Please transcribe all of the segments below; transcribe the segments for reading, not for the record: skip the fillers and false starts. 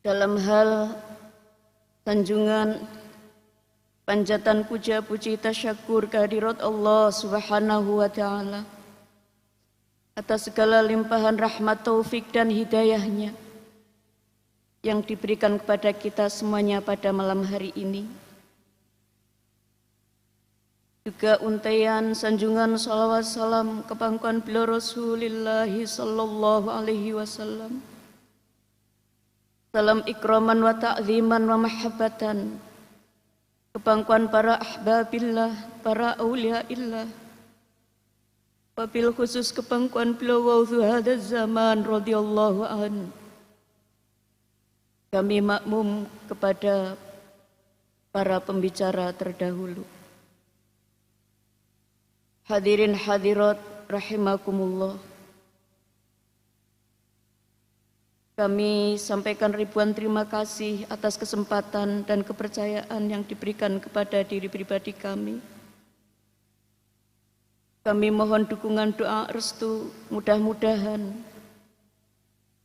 dalam hal sanjungan panjatan puja puji tasyakur kehadirat Allah Subhanahu wa taala atas segala limpahan rahmat taufik dan hidayahnya yang diberikan kepada kita semuanya pada malam hari ini. Juga untaian sanjungan salawat salam ke pangkuan beliau Rasulullah sallallahu alaihi wasallam. Salam ikraman wa ta'ziman wa mahabbatan ke pangkuan para ahbabillah, para awliyaillah. Wabil khusus ke pangkuan beliau wa'udhu hadaz zaman radhiyallahu an. Kami makmum kepada para pembicara terdahulu. Hadirin hadirat rahimakumullah. Kami sampaikan ribuan terima kasih atas kesempatan dan kepercayaan yang diberikan kepada diri pribadi kami. Kami mohon dukungan doa restu, mudah-mudahan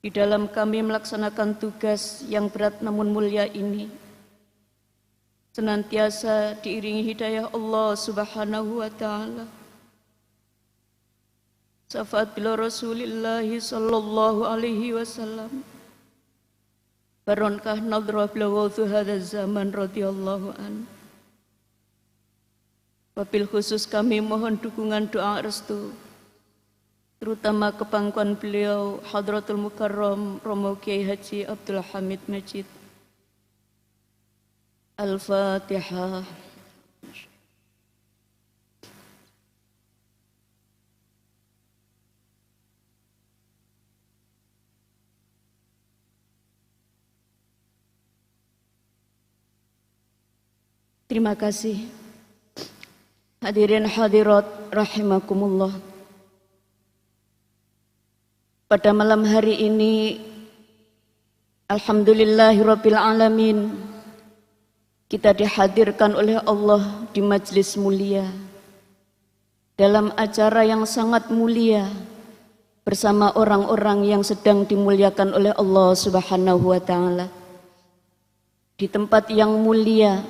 di dalam kami melaksanakan tugas yang berat namun mulia ini senantiasa diiringi hidayah Allah Subhanahu wa taala. Syafaat bila Rasulullah sallallahu alaihi wasallam. Baronkah nadrah bila wa'udhu hadaz zaman radhiyallahu an. Wabil khusus kami mohon dukungan doa restu terutama ke pangkuan beliau Hadratul Mukarram Romo Kiai Haji Abdul Hamid Majid. Al-Fatihah. Terima kasih. Hadirin hadirat rahimakumullah. Pada malam hari ini alhamdulillahirabbil alamin kita dihadirkan oleh Allah di majlis mulia dalam acara yang sangat mulia bersama orang-orang yang sedang dimuliakan oleh Allah Subhanahu wa taala. Di tempat yang mulia,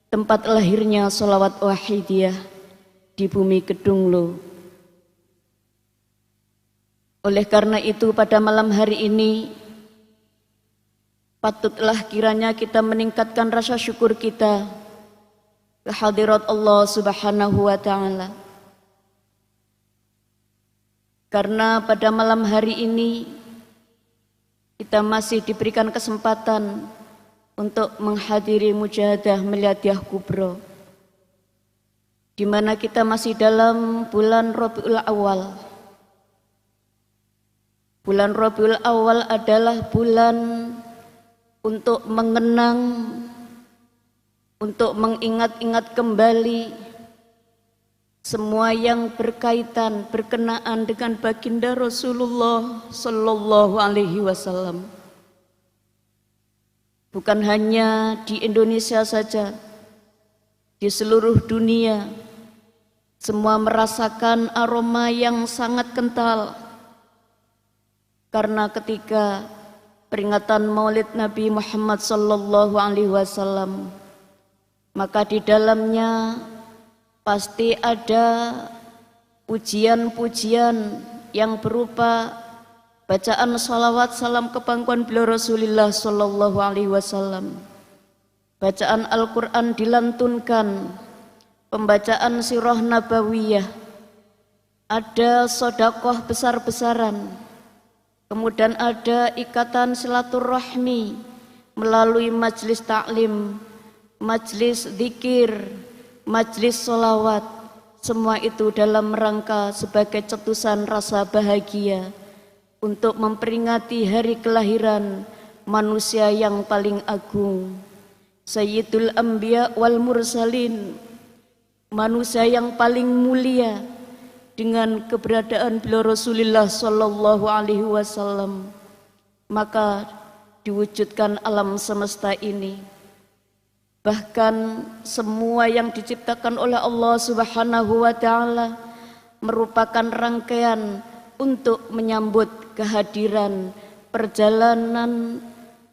tempat lahirnya sholawat wahidiyah di bumi Kedunglo. Oleh karena itu pada malam hari ini patutlah kiranya kita meningkatkan rasa syukur kita ke hadirat Allah Subhanahu wa taala. Karena pada malam hari ini kita masih diberikan kesempatan untuk menghadiri mujahadah Miladiah Kubro, di mana kita masih dalam bulan Rabiul Awal. Bulan Rabiul Awal adalah bulan untuk mengenang, untuk mengingat-ingat kembali semua yang berkaitan, berkenaan dengan baginda Rasulullah sallallahu alaihi wasallam. Bukan hanya di Indonesia saja, di seluruh dunia semua merasakan aroma yang sangat kental karena ketika peringatan Maulid Nabi Muhammad sallallahu alaihi wasallam, maka di dalamnya pasti ada pujian-pujian yang berupa bacaan salawat salam ke pangkuan beliau Rasulullah sallallahu alaihi wasallam. Bacaan Al-Qur'an dilantunkan, pembacaan sirah nabawiyah, ada sedekah besar-besaran. Kemudian ada ikatan silaturahmi melalui majlis taklim, majlis zikir, majlis salawat. Semua itu dalam rangka sebagai cetusan rasa bahagia untuk memperingati hari kelahiran manusia yang paling agung, Sayyidul Anbiya wal Mursalin, manusia yang paling mulia. Dengan keberadaan beliau Rasulullah sallallahu alaihi wasallam, maka diwujudkan alam semesta ini. Bahkan semua yang diciptakan oleh Allah Subhanahu wa taala merupakan rangkaian untuk menyambut kehadiran perjalanan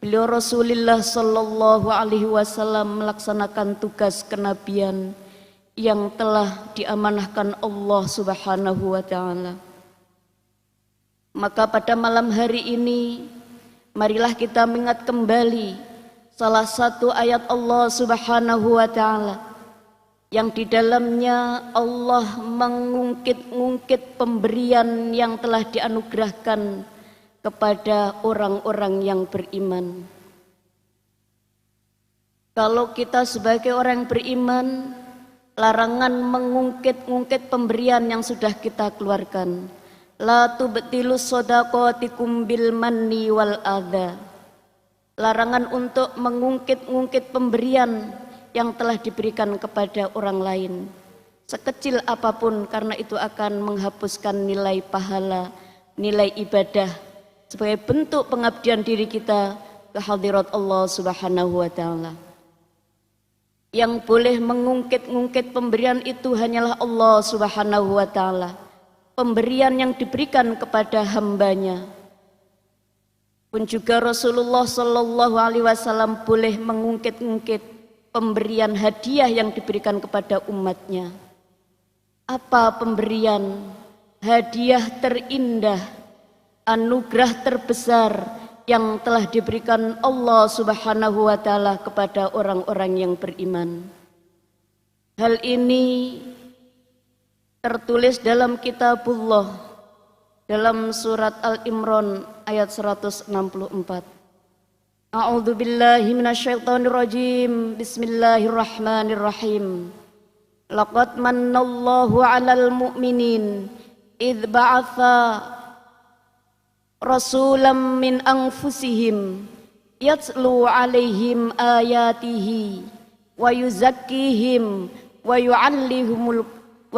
beliau Rasulullah sallallahu alaihi wasallam melaksanakan tugas kenabian yang telah diamanahkan Allah Subhanahu wa taala. Maka pada malam hari ini marilah kita mengingat kembali salah satu ayat Allah Subhanahu wa taala yang di dalamnya Allah mengungkit-ungkit pemberian yang telah dianugerahkan kepada orang-orang yang beriman. Kalau kita sebagai orang beriman, larangan mengungkit-ungkit pemberian yang sudah kita keluarkan. La tubtilu shadaqatikum bil manni wal adha. Larangan untuk mengungkit-ungkit pemberian yang telah diberikan kepada orang lain, sekecil apapun, karena itu akan menghapuskan nilai pahala, nilai ibadah sebagai bentuk pengabdian diri kita ke hadirat Allah Subhanahu wa taala. Yang boleh mengungkit-ungkit pemberian itu hanyalah Allah Subhanahu wa taala. Pemberian yang diberikan kepada hambanya. Pun juga Rasulullah sallallahu alaihi wasallam boleh mengungkit-ungkit pemberian hadiah yang diberikan kepada umatnya. Apa pemberian hadiah terindah, anugerah terbesar yang telah diberikan Allah Subhanahu wa taala kepada orang-orang yang beriman? Hal ini tertulis dalam kitabullah dalam surat Al-Imran ayat 164. A'udzu billahi minasyaitonir rajim. Bismillahirrahmanirrahim. Laqad mannallahu 'alal mu'minin idz ba'atsa rasulam min anfusihim yatlu 'alaihim ayatihi wa yuzakkihim wa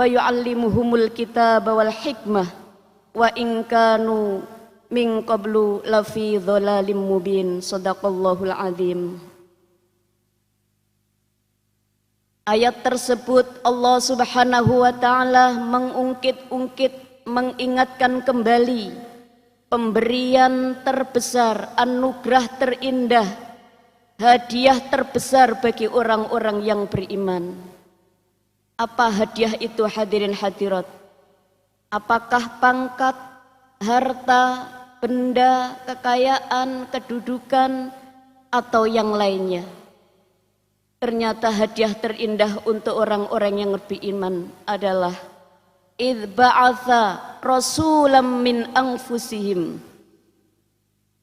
yu'allimuhumul kitaba wal hikmah wa in kanu min qablu lafi dhalalim mubin. Shadaqallahul azim. Ayat tersebut Allah Subhanahu wa taala mengungkit-ungkit, mengingatkan kembali pemberian terbesar, anugerah terindah, hadiah terbesar bagi orang-orang yang beriman. Apa hadiah itu hadirin hadirat? Apakah pangkat, harta, benda, kekayaan, kedudukan, atau yang lainnya? Ternyata hadiah terindah untuk orang-orang yang beriman adalah idz ba'atsa rasulam min anfusihim.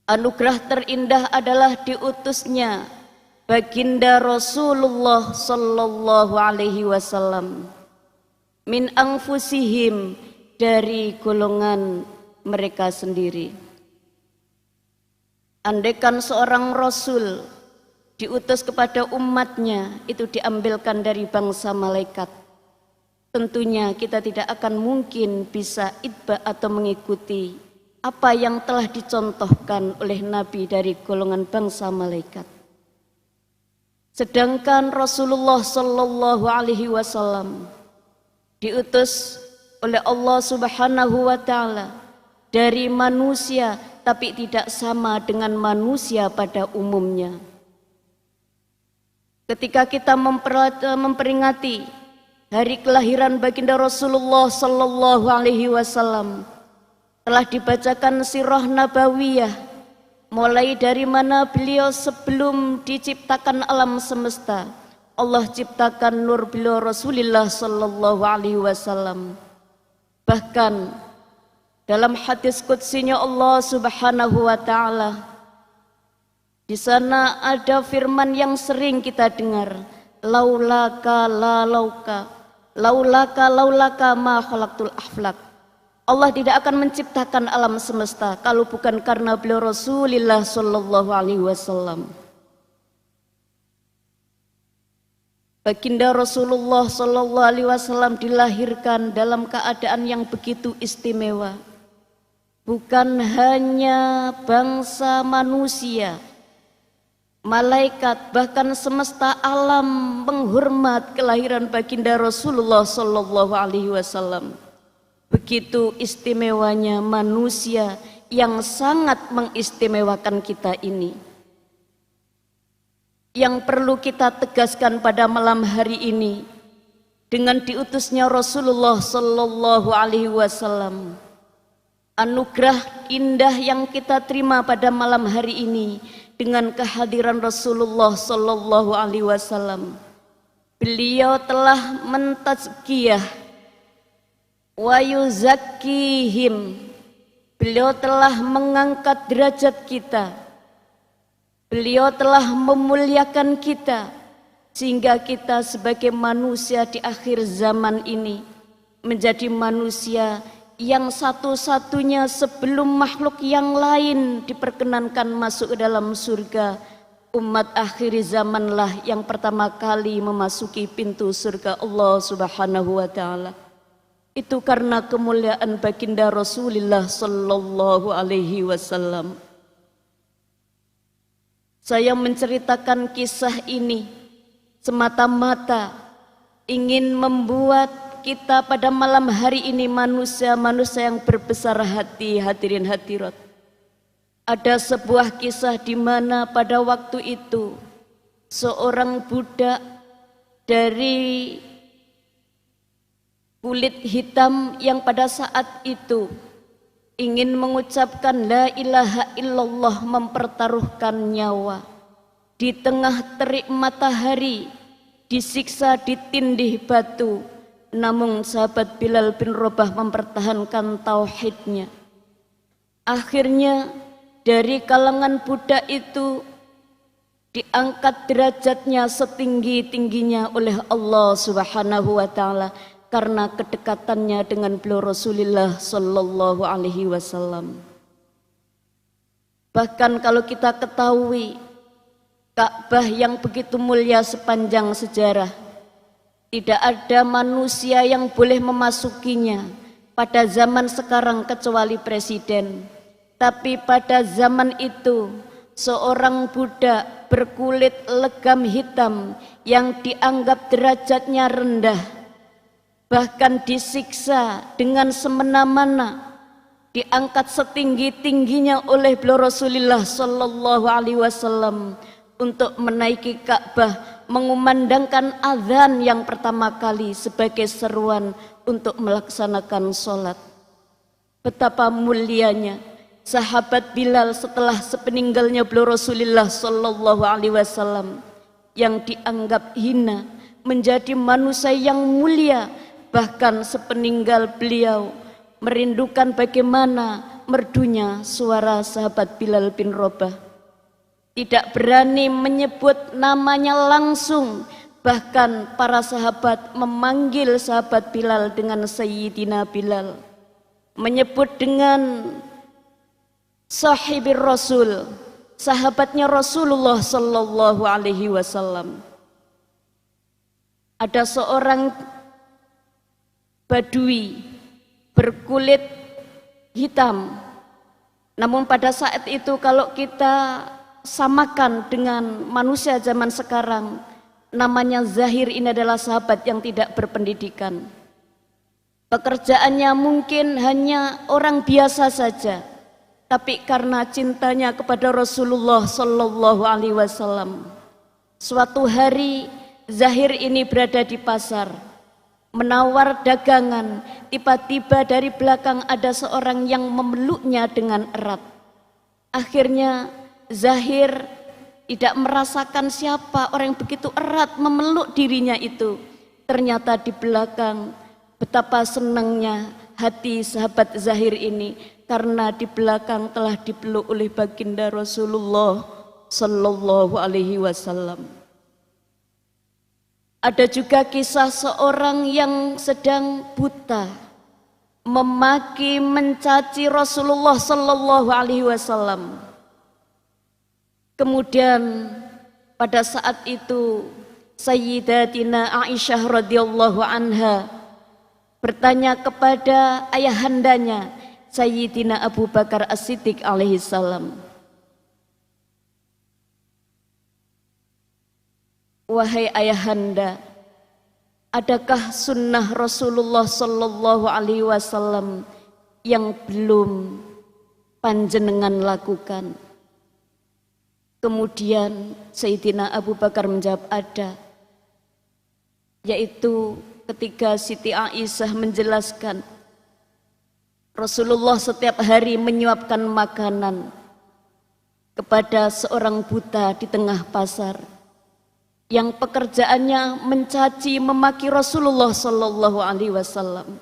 Anugerah terindah adalah diutusnya baginda Rasulullah sallallahu alaihi wasallam min anfusihim, dari golongan mereka sendiri. Andaikan seorang rasul diutus kepada umatnya, itu diambilkan dari bangsa malaikat, tentunya kita tidak akan mungkin bisa itba atau mengikuti apa yang telah dicontohkan oleh Nabi dari golongan bangsa malaikat. Sedangkan Rasulullah sallallahu alaihi wasallam diutus oleh Allah Subhanahu wa taala dari manusia, tapi tidak sama dengan manusia pada umumnya. Ketika kita memperingati hari kelahiran baginda Rasulullah sallallahu alaihi wasallam, telah dibacakan sirah nabawiyah, mulai dari mana beliau sebelum diciptakan alam semesta, Allah ciptakan nur beliau Rasulullah sallallahu alaihi wasallam. Bahkan dalam hadis qudsinya Allah Subhanahu wa taala, di sana ada firman yang sering kita dengar, laulaka la lauka, laulaka ma khalaqtul aflak. Allah tidak akan menciptakan alam semesta kalau bukan karena beliau Rasulullah sallallahu alaihi wasallam. Baginda Rasulullah sallallahu alaihi wasallam dilahirkan dalam keadaan yang begitu istimewa. Bukan hanya bangsa manusia, malaikat, bahkan semesta alam menghormat kelahiran baginda Rasulullah sallallahu alaihi wasallam. Begitu istimewanya manusia yang sangat mengistimewakan kita ini. yang perlu kita tegaskan pada malam hari ini dengan diutusnya Rasulullah sallallahu alaihi wasallam. Anugerah indah yang kita terima pada malam hari ini dengan kehadiran Rasulullah sallallahu alaihi wasallam. Beliau telah mentazkiyah wa yuzakkihim. Beliau telah mengangkat derajat kita. Beliau telah memuliakan kita sehingga kita sebagai manusia di akhir zaman ini menjadi manusia yang satu-satunya sebelum makhluk yang lain diperkenankan masuk ke dalam surga. Umat akhir zamanlah yang pertama kali memasuki pintu surga Allah Subhanahu wa taala. Itu karena kemuliaan baginda Rasulullah sallallahu alaihi wasallam. Saya menceritakan kisah ini semata-mata ingin membuat kita pada malam hari ini manusia-manusia yang berbesar hati, hadirin hadirat. Ada sebuah kisah di mana pada waktu itu seorang budak dari kulit hitam yang pada saat itu ingin mengucapkan la ilaha illallah, mempertaruhkan nyawa di tengah terik matahari, disiksa ditindih batu, namun sahabat Bilal bin Rabah mempertahankan tauhidnya. Akhirnya dari kalangan budak itu diangkat derajatnya setinggi-tingginya oleh Allah Subhanahu wa taala karena kedekatannya dengan beliau Rasulullah sallallahu alaihi wasallam. Bahkan kalau kita ketahui Ka'bah yang begitu mulia sepanjang sejarah, tidak ada manusia yang boleh memasukinya pada zaman sekarang kecuali presiden. Tapi pada zaman itu seorang budak berkulit legam hitam yang dianggap derajatnya rendah, bahkan disiksa dengan semena-mena, diangkat setinggi-tingginya oleh beliau Rasulullah sallallahu alaihi wasallam untuk menaiki Ka'bah, mengumandangkan azan yang pertama kali sebagai seruan untuk melaksanakan sholat. Betapa mulianya sahabat Bilal setelah sepeninggalnya beliau Rasulullah sallallahu alaihi wasallam yang dianggap hina menjadi manusia yang mulia. Bahkan sepeninggal beliau merindukan bagaimana merdunya suara sahabat Bilal bin Rabah. Tidak berani menyebut namanya langsung. Bahkan para sahabat memanggil sahabat Bilal dengan Sayyidina Bilal, menyebut dengan sahibir Rasul, sahabatnya Rasulullah sallallahu alaihi wasallam. Ada seorang Badui berkulit hitam, namun pada saat itu kalau kita samakan dengan manusia zaman sekarang, namanya Zahir. Ini adalah sahabat yang tidak berpendidikan. Pekerjaannya mungkin hanya orang biasa saja, tapi karena cintanya kepada Rasulullah sallallahu alaihi wasallam, suatu hari Zahir ini berada di pasar menawar dagangan. Tiba-tiba dari belakang ada seorang yang memeluknya dengan erat. Akhirnya Zahir tidak merasakan siapa orang yang begitu erat memeluk dirinya itu. Ternyata di belakang, betapa senangnya hati sahabat Zahir ini karena di belakang telah dipeluk oleh baginda Rasulullah sallallahu alaihi wasallam. Ada juga kisah seorang yang sedang buta memaki mencaci Rasulullah sallallahu alaihi wasallam. Kemudian pada saat itu Sayyidatina Aisyah radhiyallahu anha bertanya kepada ayahandanya Sayyidina Abu Bakar As-Siddiq alaihi salam, "Wahai ayahanda, adakah sunnah Rasulullah sallallahu alaihi wasallam yang belum panjenengan lakukan?" Kemudian Sayyidina Abu Bakar menjawab ada, yaitu ketika Siti Aisyah menjelaskan Rasulullah setiap hari menyuapkan makanan kepada seorang buta di tengah pasar yang pekerjaannya mencaci memaki Rasulullah sallallahu alaihi wasallam.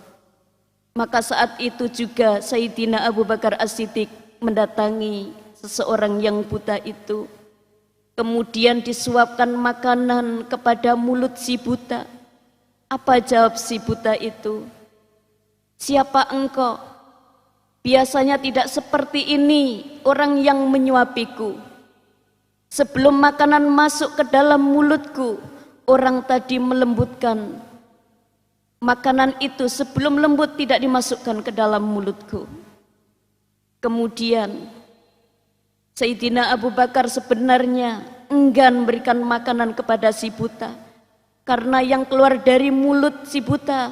Maka saat itu juga Sayyidina Abu Bakar As-Siddiq mendatangi seseorang yang buta itu, kemudian disuapkan makanan kepada mulut si buta. Apa jawab si buta itu? Siapa engkau? Biasanya tidak seperti ini orang yang menyuapiku. Sebelum makanan masuk ke dalam mulutku, orang tadi melembutkan makanan itu. Sebelum lembut tidak dimasukkan ke dalam mulutku. Kemudian Sayyidina Abu Bakar sebenarnya enggan berikan makanan kepada si buta, karena yang keluar dari mulut si buta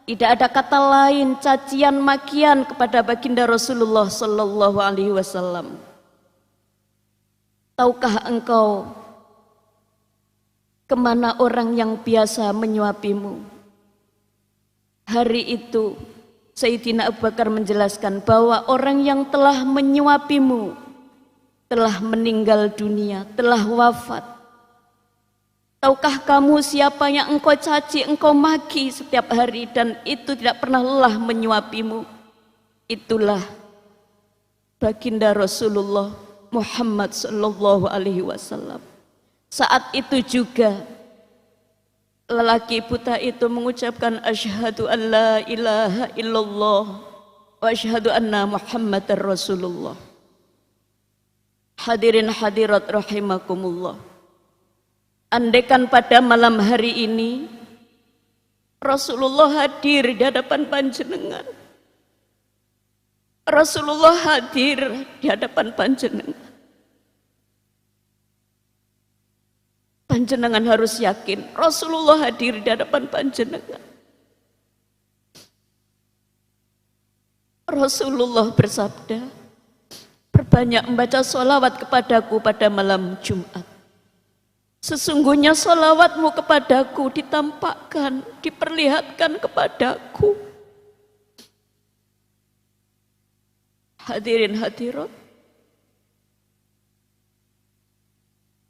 tidak ada kata lain cacian makian kepada baginda Rasulullah sallallahu alaihi wasallam. Tahukah engkau kemana orang yang biasa menyuapimu? Hari itu Sayyidina Abu Bakar menjelaskan bahwa orang yang telah menyuapimu telah meninggal dunia, telah wafat. Tahukah kamu siapa yang engkau caci, engkau maki setiap hari dan itu tidak pernah lelah menyuapimu? Itulah baginda Rasulullah Muhammad sallallahu alaihi wasallam. Saat itu juga lelaki buta itu mengucapkan asyhadu an la ilaha illallah wa asyhadu anna Muhammadar Rasulullah. Hadirin hadirat rahimakumullah. Andaikan pada malam hari ini Rasulullah hadir di hadapan panjenengan, Rasulullah hadir di hadapan panjenengan, panjenengan harus yakin Rasulullah hadir di hadapan panjenengan. Rasulullah bersabda, perbanyak membaca sholawat kepadaku pada malam Jumat. Sesungguhnya sholawatmu kepadaku ditampakkan, diperlihatkan kepadaku. Hadirin hadirat,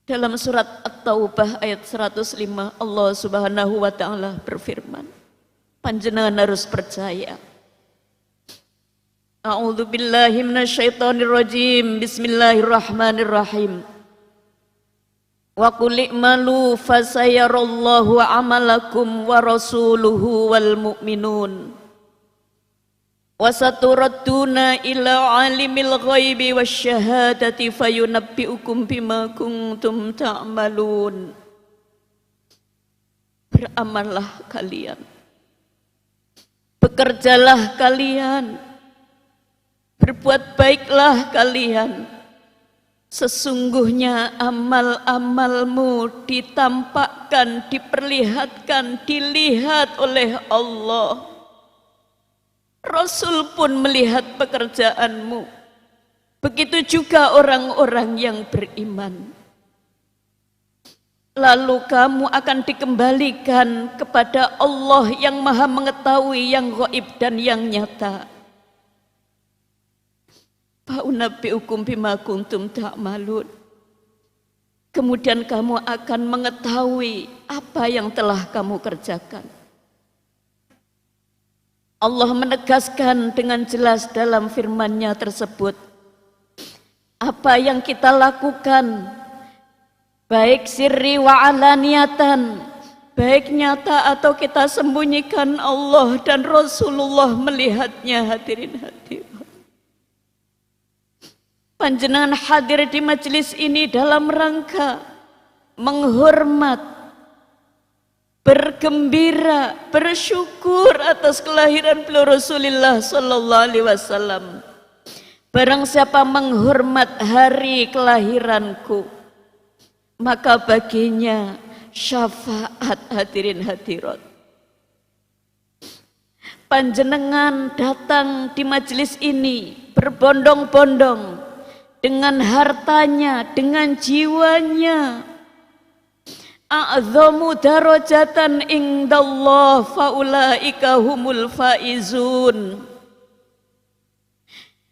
dalam surat At-Taubah ayat 105 Allah Subhanahu wa taala berfirman, panjenengan harus percaya. A'udzu billahi minasyaitonir rajim. Bismillahirrahmanirrahim. Wa qul i'malu fasayarallahu 'amalakum wa rasuluhu wal mu'minun. Wa saturadduna ila 'alimil ghaibi wasyahadati fayunabbi'ukum bima kuntum ta'malun. Beramallah kalian, bekerjalah kalian, berbuat baiklah kalian. Sesungguhnya amal-amalmu ditampakkan, diperlihatkan, dilihat oleh Allah. Rasul pun melihat pekerjaanmu. Begitu juga orang-orang yang beriman. Lalu kamu akan dikembalikan kepada Allah yang maha mengetahui yang gaib dan yang nyata. Fa'unabbi'ukum bima kuntum ta'malun. Kemudian kamu akan mengetahui apa yang telah kamu kerjakan. Allah menegaskan dengan jelas dalam firman-Nya tersebut, apa yang kita lakukan, baik sirri wa alaniyatan, baik nyata atau kita sembunyikan, Allah dan Rasulullah melihatnya. Hadirin hadirat, panjenengan hadir di majelis ini dalam rangka menghormat, bergembira, bersyukur atas kelahiran beliau Rasulullah sallallahu alaihi wasallam. Barang siapa menghormat hari kelahiranku, maka baginya syafaat. Hadirin hadirat, panjenengan datang di majelis ini berbondong-bondong dengan hartanya, dengan jiwanya. A'dhamu darajatan indallah faulaika humul faizun.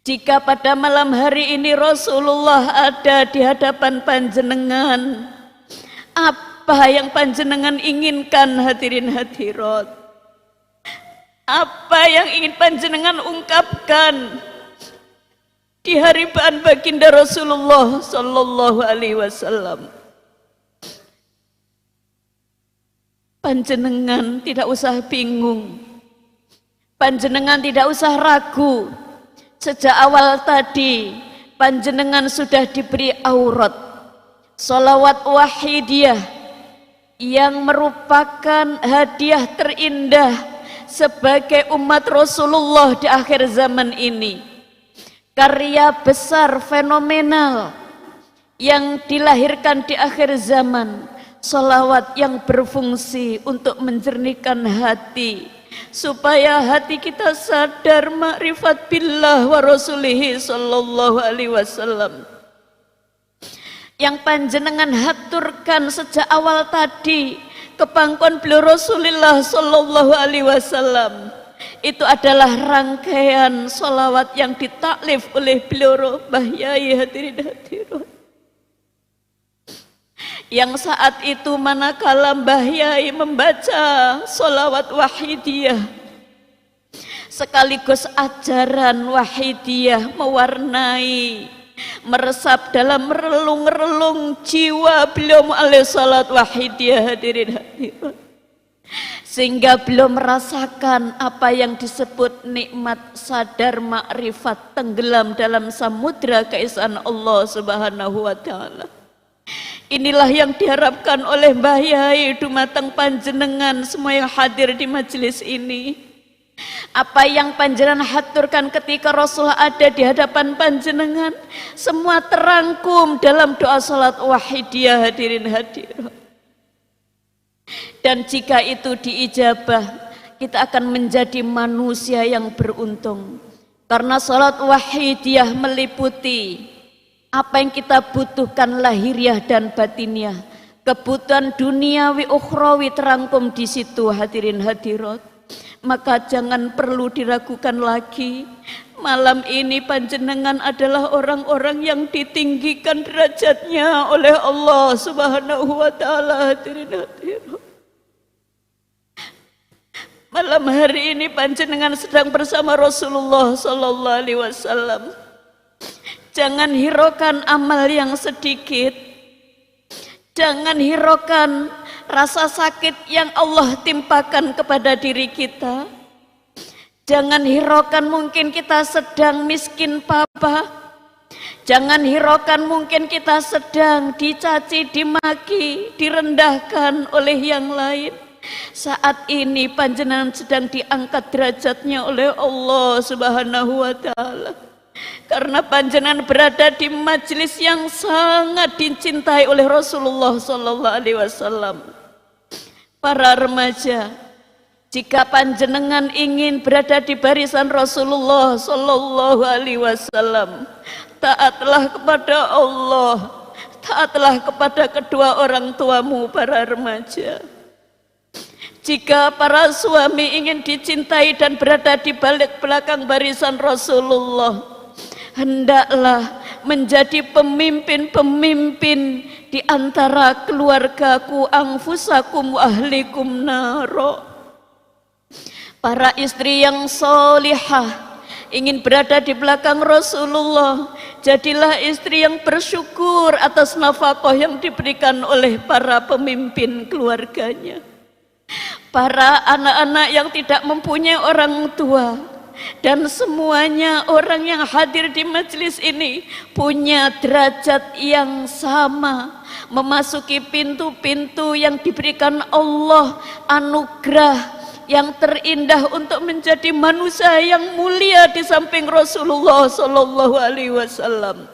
Jika pada malam hari ini Rasulullah ada di hadapan panjenengan, apa yang panjenengan inginkan hadirin hadirat? Apa yang ingin panjenengan ungkapkan di hadapan baginda Rasulullah sallallahu alaihi wasallam? Panjenengan tidak usah bingung, panjenengan tidak usah ragu. Sejak awal tadi panjenengan sudah diberi aurat sholawat wahidiyah yang merupakan hadiah terindah sebagai umat Rasulullah di akhir zaman ini. Karya besar fenomenal yang dilahirkan di akhir zaman, sholawat yang berfungsi untuk menjernihkan hati supaya hati kita sadar makrifat billah wa rasulihi sallallahu alaihi wasallam. Yang panjenengan haturkan sejak awal tadi kepangkuan beliau Rasulullah sallallahu alaihi wasallam itu adalah rangkaian sholawat yang ditaklif oleh beliau Mbah Yai hadirin hadirat. Yang saat itu manakala Mbah Yai membaca sholawat wahidiyah sekaligus ajaran wahidiyah mewarnai, meresap dalam relung-relung jiwa beliau alaihi salat wahidiyah hadirin hadirat, sehingga beliau merasakan apa yang disebut nikmat sadar makrifat tenggelam dalam samudra keesaan Allah subhanahu wa ta'ala. Inilah yang diharapkan oleh Mbah Yai dumateng panjenengan semua yang hadir di majelis ini. Apa yang panjenengan haturkan ketika Rasulullah ada di hadapan panjenengan semua terangkum dalam doa salat wahidiyah hadirin hadirat. Dan jika itu diijabah, kita akan menjadi manusia yang beruntung. Karena salat wahidiyah meliputi apa yang kita butuhkan lahiriah dan batiniah, kebutuhan duniawi ukhrawi terangkum di situ hadirin hadirat. Maka jangan perlu diragukan lagi, malam ini panjenengan adalah orang-orang yang ditinggikan derajatnya oleh Allah subhanahu wa ta'ala hadirin hadirat. Malam hari ini panjenengan sedang bersama Rasulullah sallallahu alaihi wasallam. Jangan hiraukan amal yang sedikit. Jangan hiraukan rasa sakit yang Allah timpakan kepada diri kita. Jangan hiraukan mungkin kita sedang miskin papa. Jangan hiraukan mungkin kita sedang dicaci, dimaki, direndahkan oleh yang lain. Saat ini panjenengan sedang diangkat derajatnya oleh Allah subhanahu wa ta'ala. Karena panjenengan berada di majelis yang sangat dicintai oleh Rasulullah sallallahu alaihi wasallam. Para remaja, jika panjenengan ingin berada di barisan Rasulullah sallallahu alaihi wasallam, taatlah kepada Allah, taatlah kepada kedua orang tuamu para remaja. Jika para suami ingin dicintai dan berada di balik belakang barisan Rasulullah, hendaklah menjadi pemimpin-pemimpin di antara keluargaku, anfusakum wa ahlikum naro. Para istri yang solihah ingin berada di belakang Rasulullah, jadilah istri yang bersyukur atas nafkah yang diberikan oleh para pemimpin keluarganya. Para anak-anak yang tidak mempunyai orang tua, dan semuanya orang yang hadir di majelis ini punya derajat yang sama, memasuki pintu-pintu yang diberikan Allah, anugerah yang terindah untuk menjadi manusia yang mulia di samping Rasulullah sallallahu alaihi wasallam.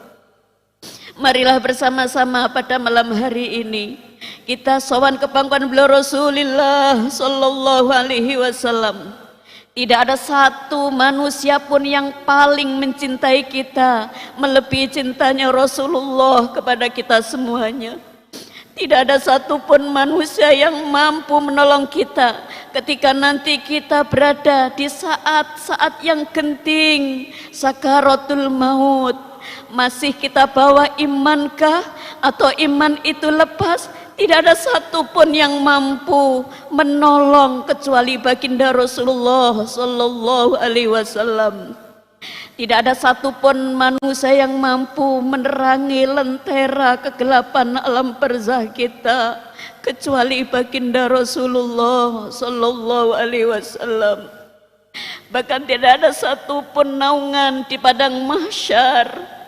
Marilah bersama-sama pada malam hari ini kita sowan ke pangkuan beliau Rasulullah sallallahu alaihi wasallam. Tidak ada satu manusia pun yang paling mencintai kita melebihi cintanya Rasulullah kepada kita semuanya. Tidak ada satupun manusia yang mampu menolong kita ketika nanti kita berada di saat-saat yang genting, sakaratul maut. Masih kita bawa imankah atau iman itu lepas? Tidak ada satupun yang mampu menolong kecuali baginda Rasulullah sallallahu alaihi wasallam. Tidak ada satupun manusia yang mampu menerangi lentera kegelapan alam barzah kita kecuali baginda Rasulullah sallallahu alaihi wasallam. Bahkan tidak ada satupun naungan di padang mahsyar.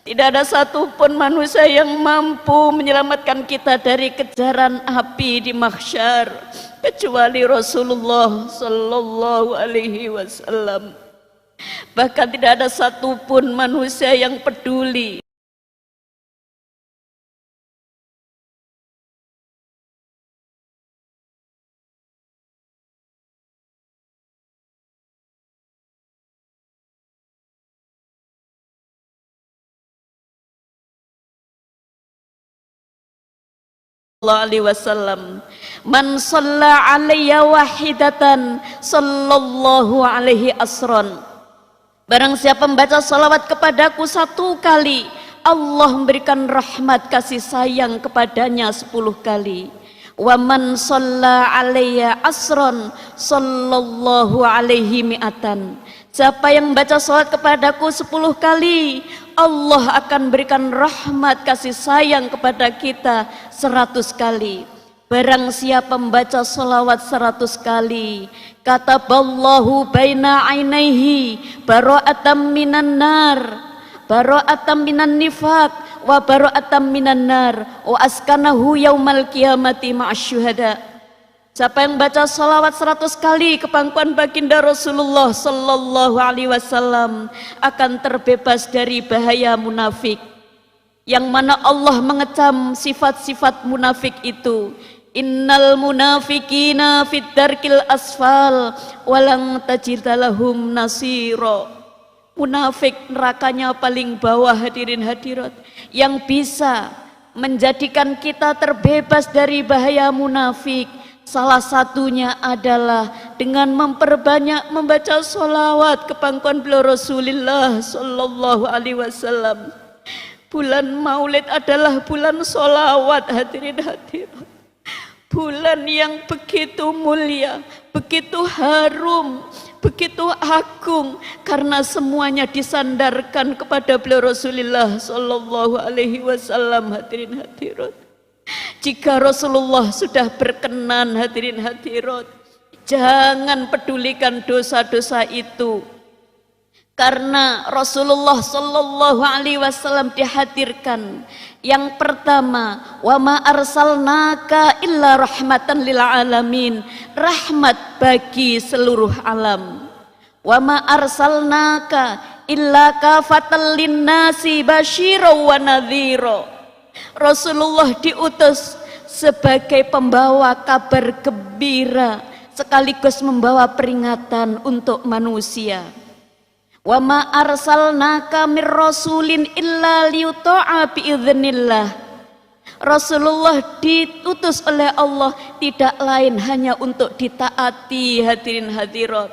Tidak ada satupun manusia yang mampu menyelamatkan kita dari kejaran api di mahsyar kecuali Rasulullah sallallahu alaihi wasallam. Bahkan tidak ada satupun manusia yang peduli alaihi wasallam. Man shalla alayya wahidatan sallallahu alaihi asron. Barang siapa membaca salawat kepadaku satu kali, Allah memberikan rahmat kasih sayang kepadanya 10 kali. Wa man shalla alayya asron sallallahu alaihi mi'atan. Siapa yang membaca salawat kepadaku 10 kali, Allah akan berikan rahmat kasih sayang kepada kita 100 kali. Barang siapa membaca salawat 100 kali, kataballahu baina ainaihi bara'atam minan nar, bara'atam minan nifaq, wa bara'atam minan nar, wa askanahu yaumal qiyamati ma'asyuhada. Siapa yang baca salawat 100 kali ke pangkuan baginda Rasulullah sallallahu alaihi wasallam akan terbebas dari bahaya munafik, yang mana Allah mengecam sifat-sifat munafik itu. Innal munafikina fid darkil asfal walang tajidalahum nasiro. Munafik nerakanya paling bawah, hadirin hadirat. Yang bisa menjadikan kita terbebas dari bahaya munafik, salah satunya adalah dengan memperbanyak membaca sholawat ke pangkuan beliau Rasulullah sallallahu alaihi wasallam. Bulan Maulid adalah bulan sholawat, hadirin hadirat. Bulan yang begitu mulia, begitu harum, begitu agung, karena semuanya disandarkan kepada beliau Rasulullah sallallahu alaihi wasallam, hadirin hadirat. Jika Rasulullah sudah berkenan, hadirin hadirat, jangan pedulikan dosa-dosa itu, karena Rasulullah sallallahu alaihi wasallam dihadirkan. Yang pertama, wa ma arsalnaka illa rahmatan lil alamin, rahmat bagi seluruh alam. Wa ma arsalnaka illa kafatan linnasi basyira wa nadhira. Rasulullah diutus sebagai pembawa kabar gembira sekaligus membawa peringatan untuk manusia. Wa ma arsalnaka mir rasulin illa liyuta'a biiznillah. Rasulullah diutus oleh Allah tidak lain hanya untuk ditaati, hadirin hadirat.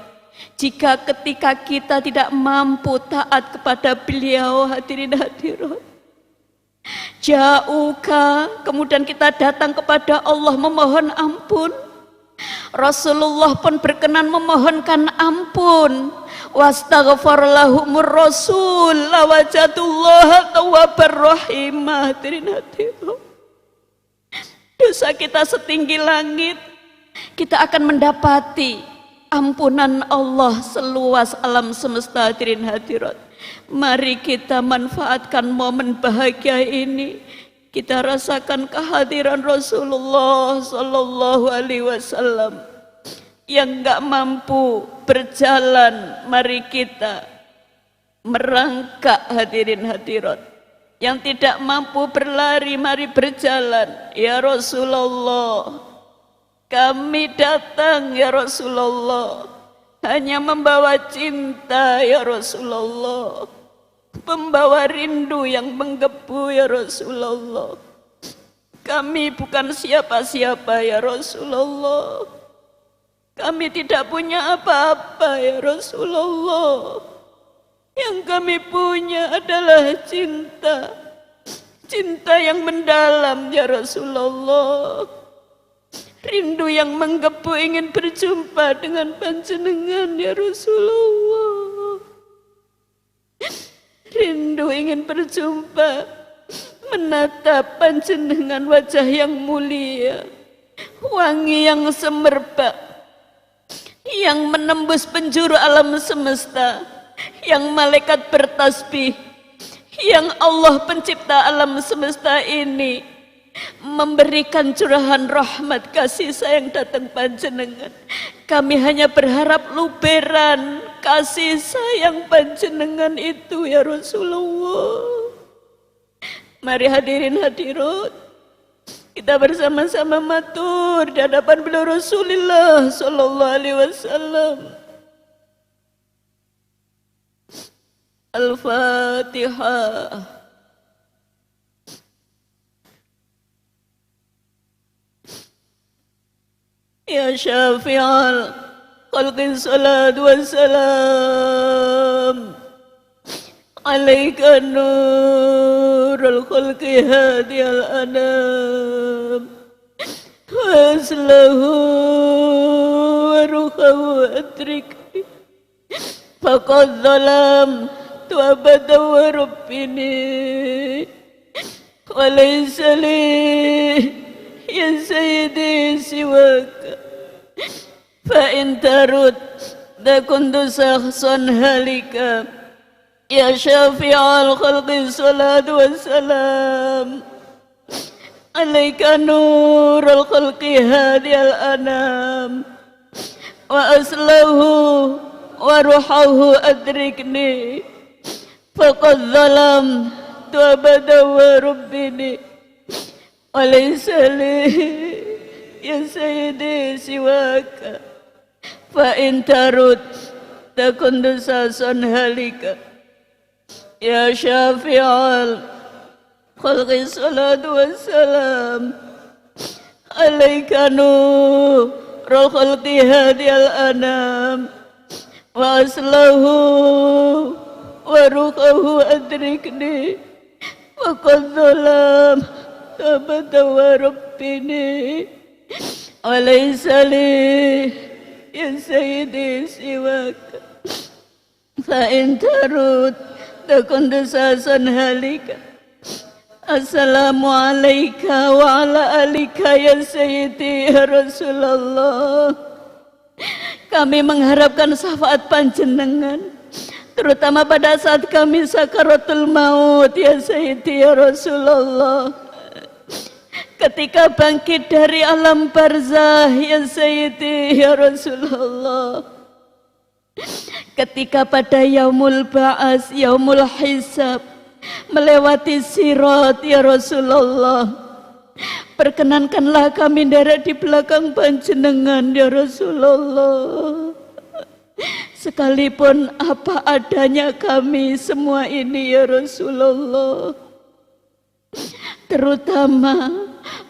Jika ketika kita tidak mampu taat kepada beliau, hadirin hadirat, jauhkah kemudian kita datang kepada Allah memohon ampun, Rasulullah pun berkenan memohonkan ampun. Wastaghfar lahumur rasul lawajadullaha tawwabar rahimah. Dosa kita setinggi langit, kita akan mendapati ampunan Allah seluas alam semesta, hadirin hadirat. Mari kita manfaatkan momen bahagia ini. Kita rasakan kehadiran Rasulullah sallallahu alaihi wasallam. Yang enggak mampu berjalan, mari kita merangkak, hadirin hadirat. Yang tidak mampu berlari, mari berjalan. Ya Rasulullah, kami datang ya Rasulullah. hanya membawa cinta ya Rasulullah, membawa rindu yang menggebu ya Rasulullah. Kami bukan siapa-siapa ya Rasulullah, kami tidak punya apa-apa ya Rasulullah. Yang kami punya adalah cinta, cinta yang mendalam ya Rasulullah. Rindu yang menggebu ingin berjumpa dengan panjenengan ya Rasulullah. Rindu ingin berjumpa, menatap panjenengan, wajah yang mulia, wangi yang semerbak, yang menembus penjuru alam semesta, yang malaikat bertasbih, yang Allah pencipta alam semesta ini memberikan curahan rahmat kasih sayang datang panjenengan. Kami hanya berharap luberan kasih sayang panjenengan itu ya Rasulullah. Mari hadirin hadirat, kita bersama-sama matur di hadapan beliau Rasulullah sallallahu alaihi wasallam. Al-Fatihah. Ya syafi'al khalqin salatu wassalam alaika nurul khalqi hadiyal anam waslahu wa ruhahu adrikni faqad zalam tu abada wa rabbini wa laysa li ya sayyidi siwaka fa in tarud da kuntu sahsan halika ya syafi'al khalqi salatu wassalam alaika nurul khalqi hadiyal anam wa aslahu wa ruhahu adrikni faqad zalam tu abada wa rabbini walaysa li ya sayyidi siwaka fa in tarud takun dusasan halika ya syafi'al khalqi salatu wassalam alaika nurul khalqi hadiyal anam wa aslahu wa ruhahu adrikni wa qad zalam abada wa rabbini walaysa li ya sayyidi siwaka fa in tarud takun dusasan halika. Assalamu alayka wa ala alika ya sayyidi ya Rasulullah. Kami mengharapkan syafaat panjenengan, terutama pada saat kami sakaratul maut ya sayyidi ya Rasulullah. Ketika bangkit dari alam barzah ya sayyidi ya Rasulullah. Ketika pada yaumul ba'as, yaumul hisab, melewati sirat ya Rasulullah. Perkenankanlah kami deret di belakang panjenengan ya Rasulullah. Sekalipun apa adanya kami semua ini ya Rasulullah. Terutama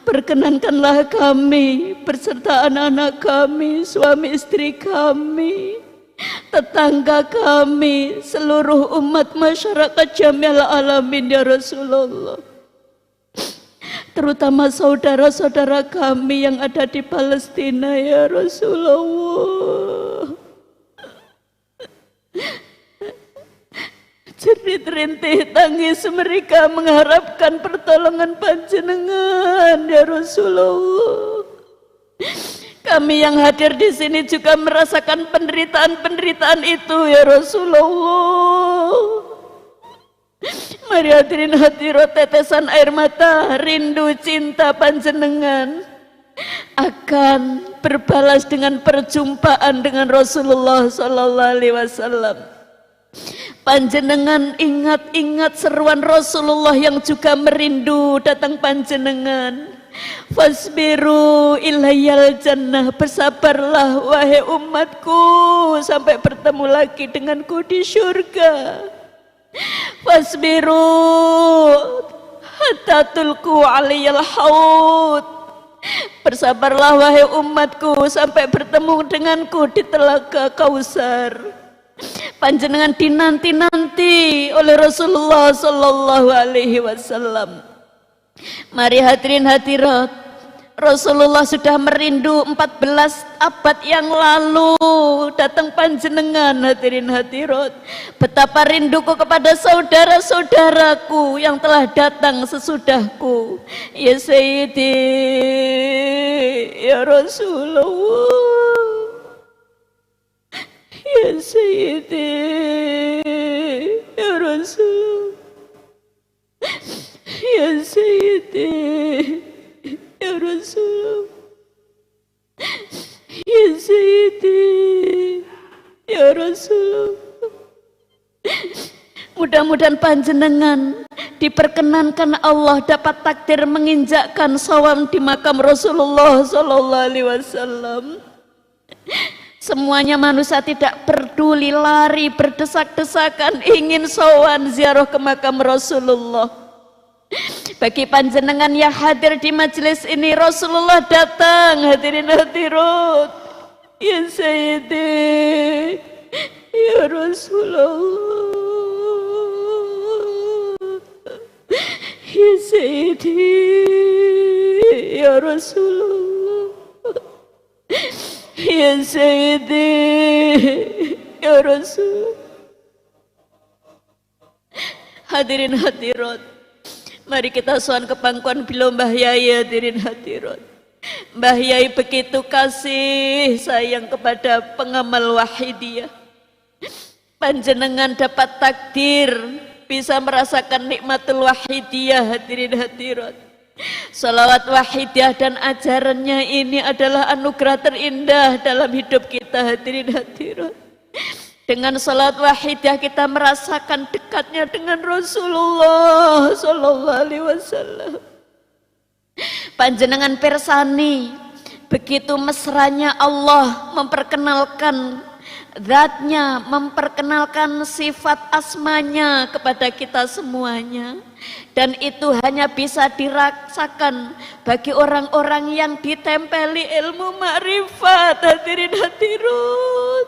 perkenankanlah kami beserta anak-anak kami, suami istri kami, tetangga kami, seluruh umat masyarakat jami'al alamin ya Rasulullah. Terutama saudara-saudara kami yang ada di Palestina ya Rasulullah. Jerit rintih tangis mereka mengharapkan pertolongan panjenengan ya Rasulullah. Kami yang hadir di sini juga merasakan penderitaan-penderitaan itu ya Rasulullah. Mari hadirin hadirat, tetesan air mata rindu cinta panjenengan akan berbalas dengan perjumpaan dengan Rasulullah sallallahu alaihi wasallam. Panjenengan ingat-ingat seruan Rasulullah yang juga merindu datang panjenengan. Fasbiru ilayal jannah, bersabarlah wahai umatku sampai bertemu lagi denganku di surga. Fasbiru hatta tulku aliyal haud, bersabarlah wahai umatku sampai bertemu denganku di telaga Kausar. Panjenengan dinanti-nanti oleh Rasulullah sallallahu alaihi wasallam. Mari hadirin hadirat, Rasulullah sudah merindu 14 abad yang lalu datang panjenengan. Hadirin hadirat, betapa rinduku kepada saudara-saudaraku yang telah datang sesudahku. Ya Sayyidi, ya Rasulullah, ya Sayyidi, ya Rasul, ya Sayyidi, ya Rasul, ya Sayyidi, ya Rasul. Mudah-mudahan panjenengan diperkenankan Allah dapat takdir menginjakkan sawam di makam Rasulullah sallallahu alaihi wasallam. Semuanya manusia tidak peduli, lari berdesak-desakan ingin sowan ziarah ke makam Rasulullah. Bagi panjenengan yang hadir di majelis ini, Rasulullah datang. Hadirin hadirat, ya Sayyidi, ya Rasulullah, ya Sayyidi, ya Rasulullah, ya Sayyidi, ya Rasul. Hadirin hadirat, mari kita sowan kepangkuan bila Mbah Yai. Hadirin hadirat, Mbah Yai begitu kasih sayang kepada pengamal Wahidiyah. Panjenengan dapat takdir bisa merasakan nikmatul Wahidiyah. Hadirin hadirat, salawat Wahidiyah dan ajarannya ini adalah anugerah terindah dalam hidup kita. Hadirin hadirat, dengan salat Wahidiyah kita merasakan dekatnya dengan Rasulullah sallallahu alaihi wasallam. Panjenengan persani begitu mesranya Allah memperkenalkan zatnya, memperkenalkan sifat asmanya kepada kita semuanya, dan itu hanya bisa dirasakan bagi orang-orang yang ditempeli ilmu ma'rifat. Hadirin hadirat,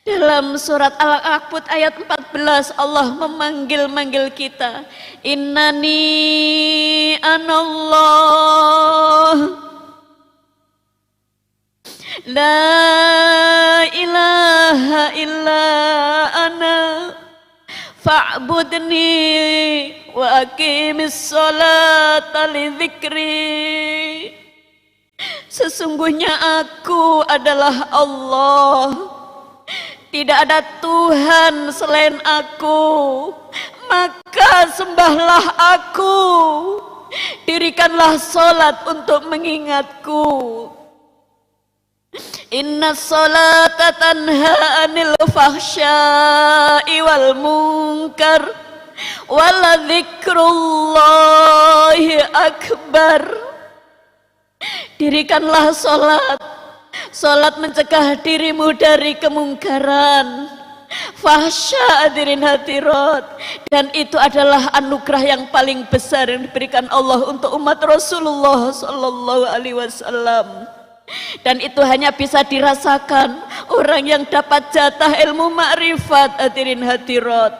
dalam surat Al-Ankabut ayat 14 Allah memanggil-manggil kita, innani anallah la ilaha illa ana fa'budni wa aqimis sholata li dzikri. Sesungguhnya aku adalah Allah, tidak ada Tuhan selain aku, maka sembahlah aku, dirikanlah sholat untuk mengingatku. Inna sholata tanha anil fahsya'i wal munkar wala dzikrullahi akbar. Dirikanlah sholat. Sholat mencegah dirimu dari kemungkaran, fahsya. Hadirin hadirat, dan itu adalah anugerah yang paling besar yang diberikan Allah untuk umat Rasulullah sallallahu alaihi wasallam. Dan itu hanya bisa dirasakan orang yang dapat jatah ilmu ma'rifat. Hadirin hadirat,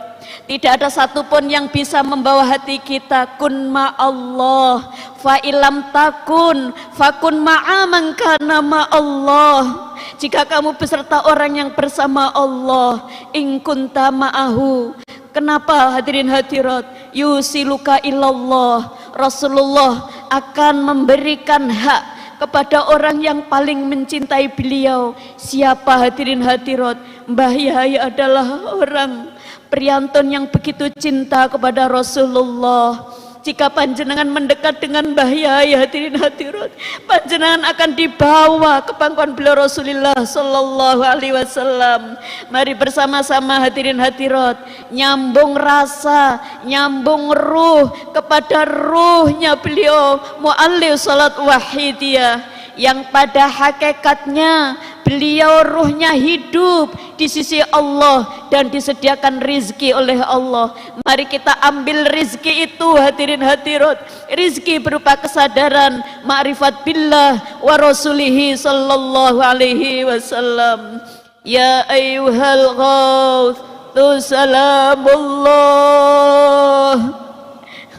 tidak ada satupun yang bisa membawa hati kita kun ma'allah fa ilam takun fakun ma'aman kana ma'allah. Jika kamu beserta orang yang bersama Allah, in kunta ma'ahu. Kenapa hadirin hadirat? Yusiluka ilallah. Rasulullah akan memberikan hak kepada orang yang paling mencintai beliau. Siapa hadirin hadirat? Mbah Yai adalah orang Prianton yang begitu cinta kepada Rasulullah. Jika panjenengan mendekat dengan bahaya, hadirin hadirat, panjenengan akan dibawa ke pangkuan beliau Rasulullah sallallahu alaihi wasallam. Mari bersama-sama hadirin hadirat nyambung rasa, nyambung ruh kepada ruhnya beliau muallif salat wahidiyah, yang pada hakikatnya beliau ruhnya hidup di sisi Allah dan disediakan rizki oleh Allah. Mari kita ambil rizki itu hadirin hadirat, rizki berupa kesadaran ma'rifat billah wa rasulihi sallallahu alaihi wasallam. Ya ayyuhal ghawth salamullah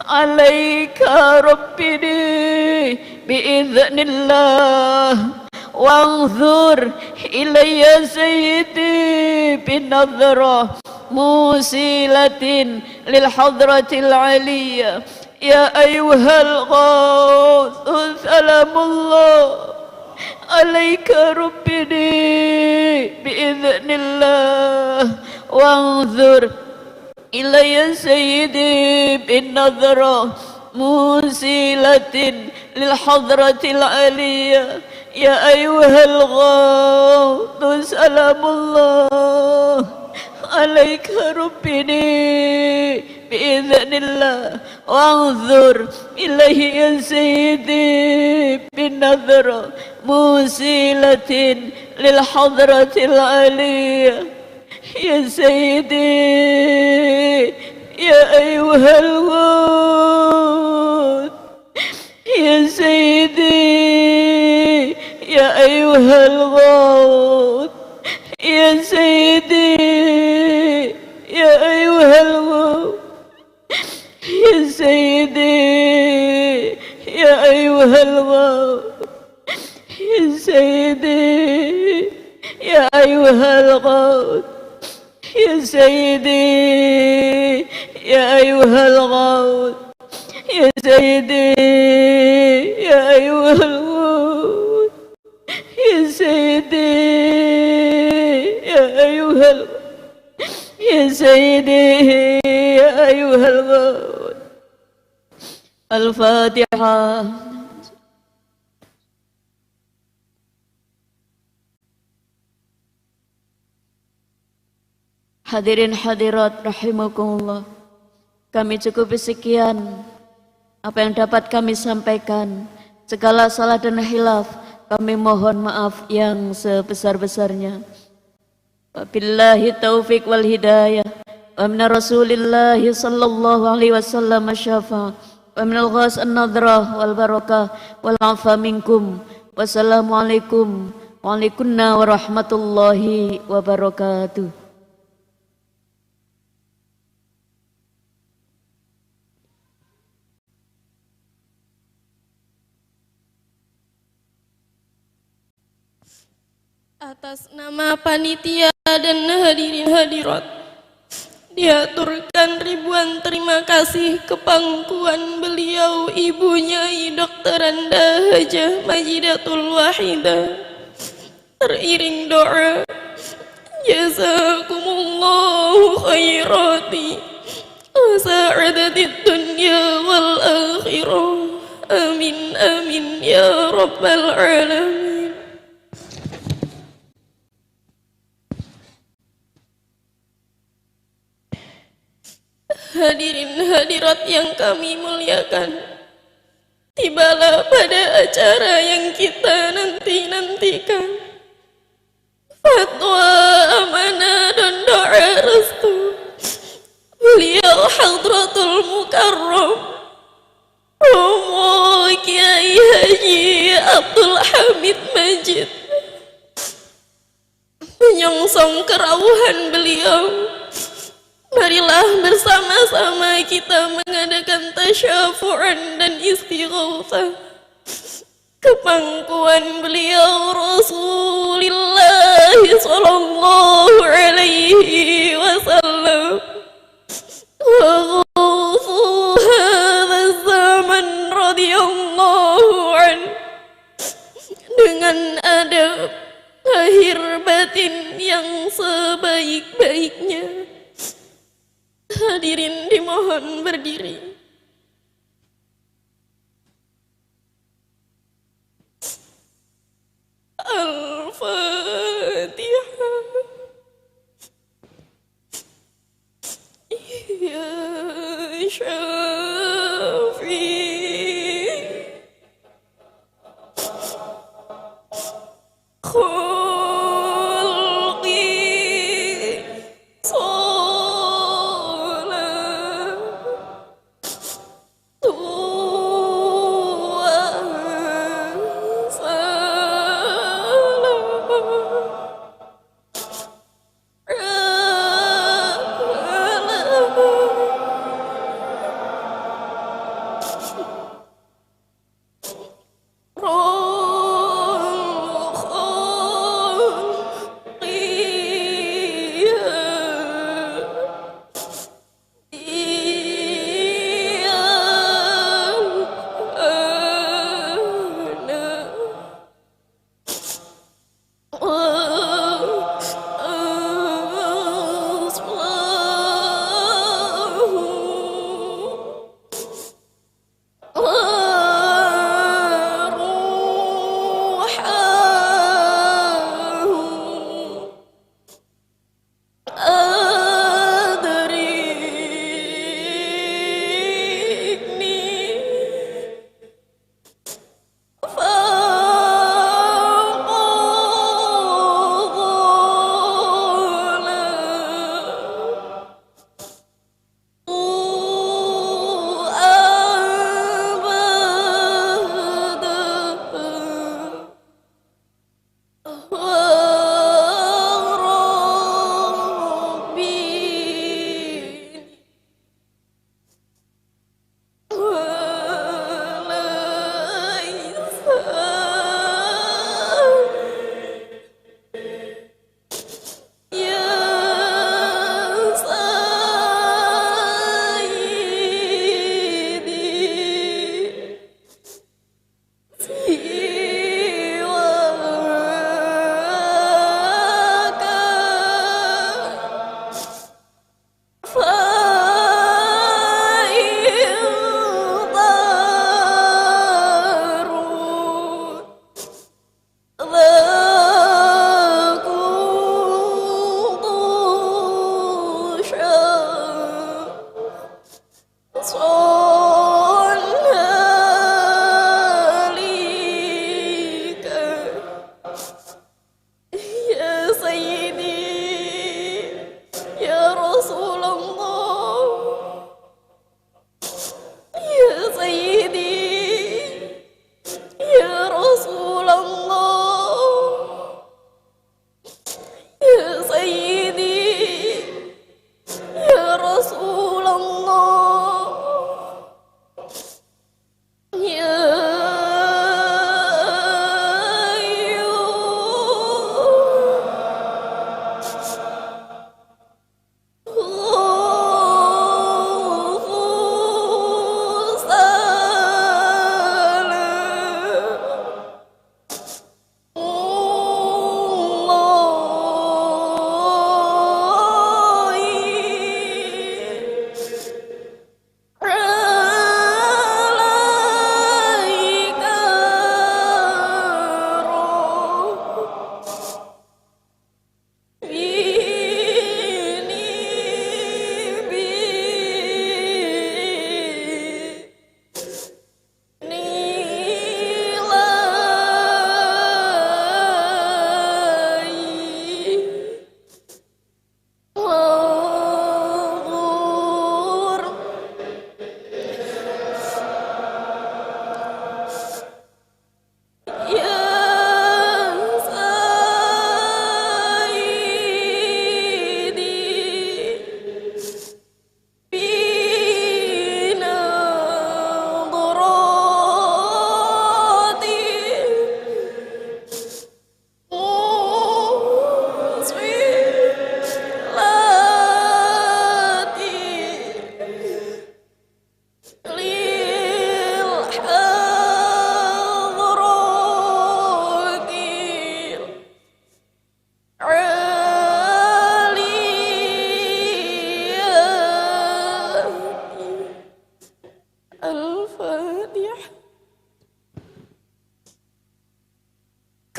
alaika rabbini biiznillah wanzur ilayya sayyidi binadhrah musilatin lil hadratil aliyah. Ya ayyuhal ghawth salamullah alaika rabbini biiznillah wanzur ilayya sayyidi binadhrah musilatin lil hadratil aliyah. Ya ayyuhal ghawth salamullah alaika rabbini biiznillah wanzur ilaihi ya sayyidi binadhrah musilatin lil hadratil aliyah. Ya sayyidi ya ayyuhal ghawth ya sayyidi ya ayyuhal ghawth ya sayyidi ya ayyuhal ghawth ya sayyidi ya ayyuhal ghawth ya sayyidi ya ayyuhal ghawth ya sayyidi ya ayyuhal ghawth ya sayyidi ya ayyuhal ghawth ya sayyidi ya ayyuhal ya sayyidi ya ayyuhal ghawth. Al-Fatihah. Hadirin hadirat rahimakumullah, kami cukupi sekian apa yang dapat kami sampaikan. Segala salah dan khilaf kami mohon maaf yang sebesar-besarnya. Wabillahi taufiq wal hidayah. Wa min Rasulillahi sallallahu alaihi wasallam asyafa. Wa minal ghas an-nadrah wal barakah wal afa minkum. Wassalamualaikum warahmatullahi wabarakatuh. Atas nama panitia dan hadirin hadirat, diaturkan ribuan terima kasih ke pangkuan beliau Ibu Nyai Dr. Anda Hajah Majidatul Wahidah. Teriring doa, jazakumullahu khairati wa sa'adatid dunya wal akhirah. Amin amin ya rabbal alamin. Hadirin hadirat yang kami muliakan, tibalah pada acara yang kita nanti-nantikan. Fatwa amanah dan doa restu beliau Hadratul Mukarram Romo Kiai Haji Abdul Hamid Majid, menyongsong kerawuhan beliau. Marilah bersama-sama kita mengadakan tasyafu'an dan istighatsah ke pangkuan beliau Rasulullah sallallahu alaihi wasallam. Wa ghawthu hadha zaman radhiyallahu an, dengan adab lahir batin yang sebaik-baiknya. Hadirin dimohon berdiri. Al-Fatihah. Ya Syafi'i khulqi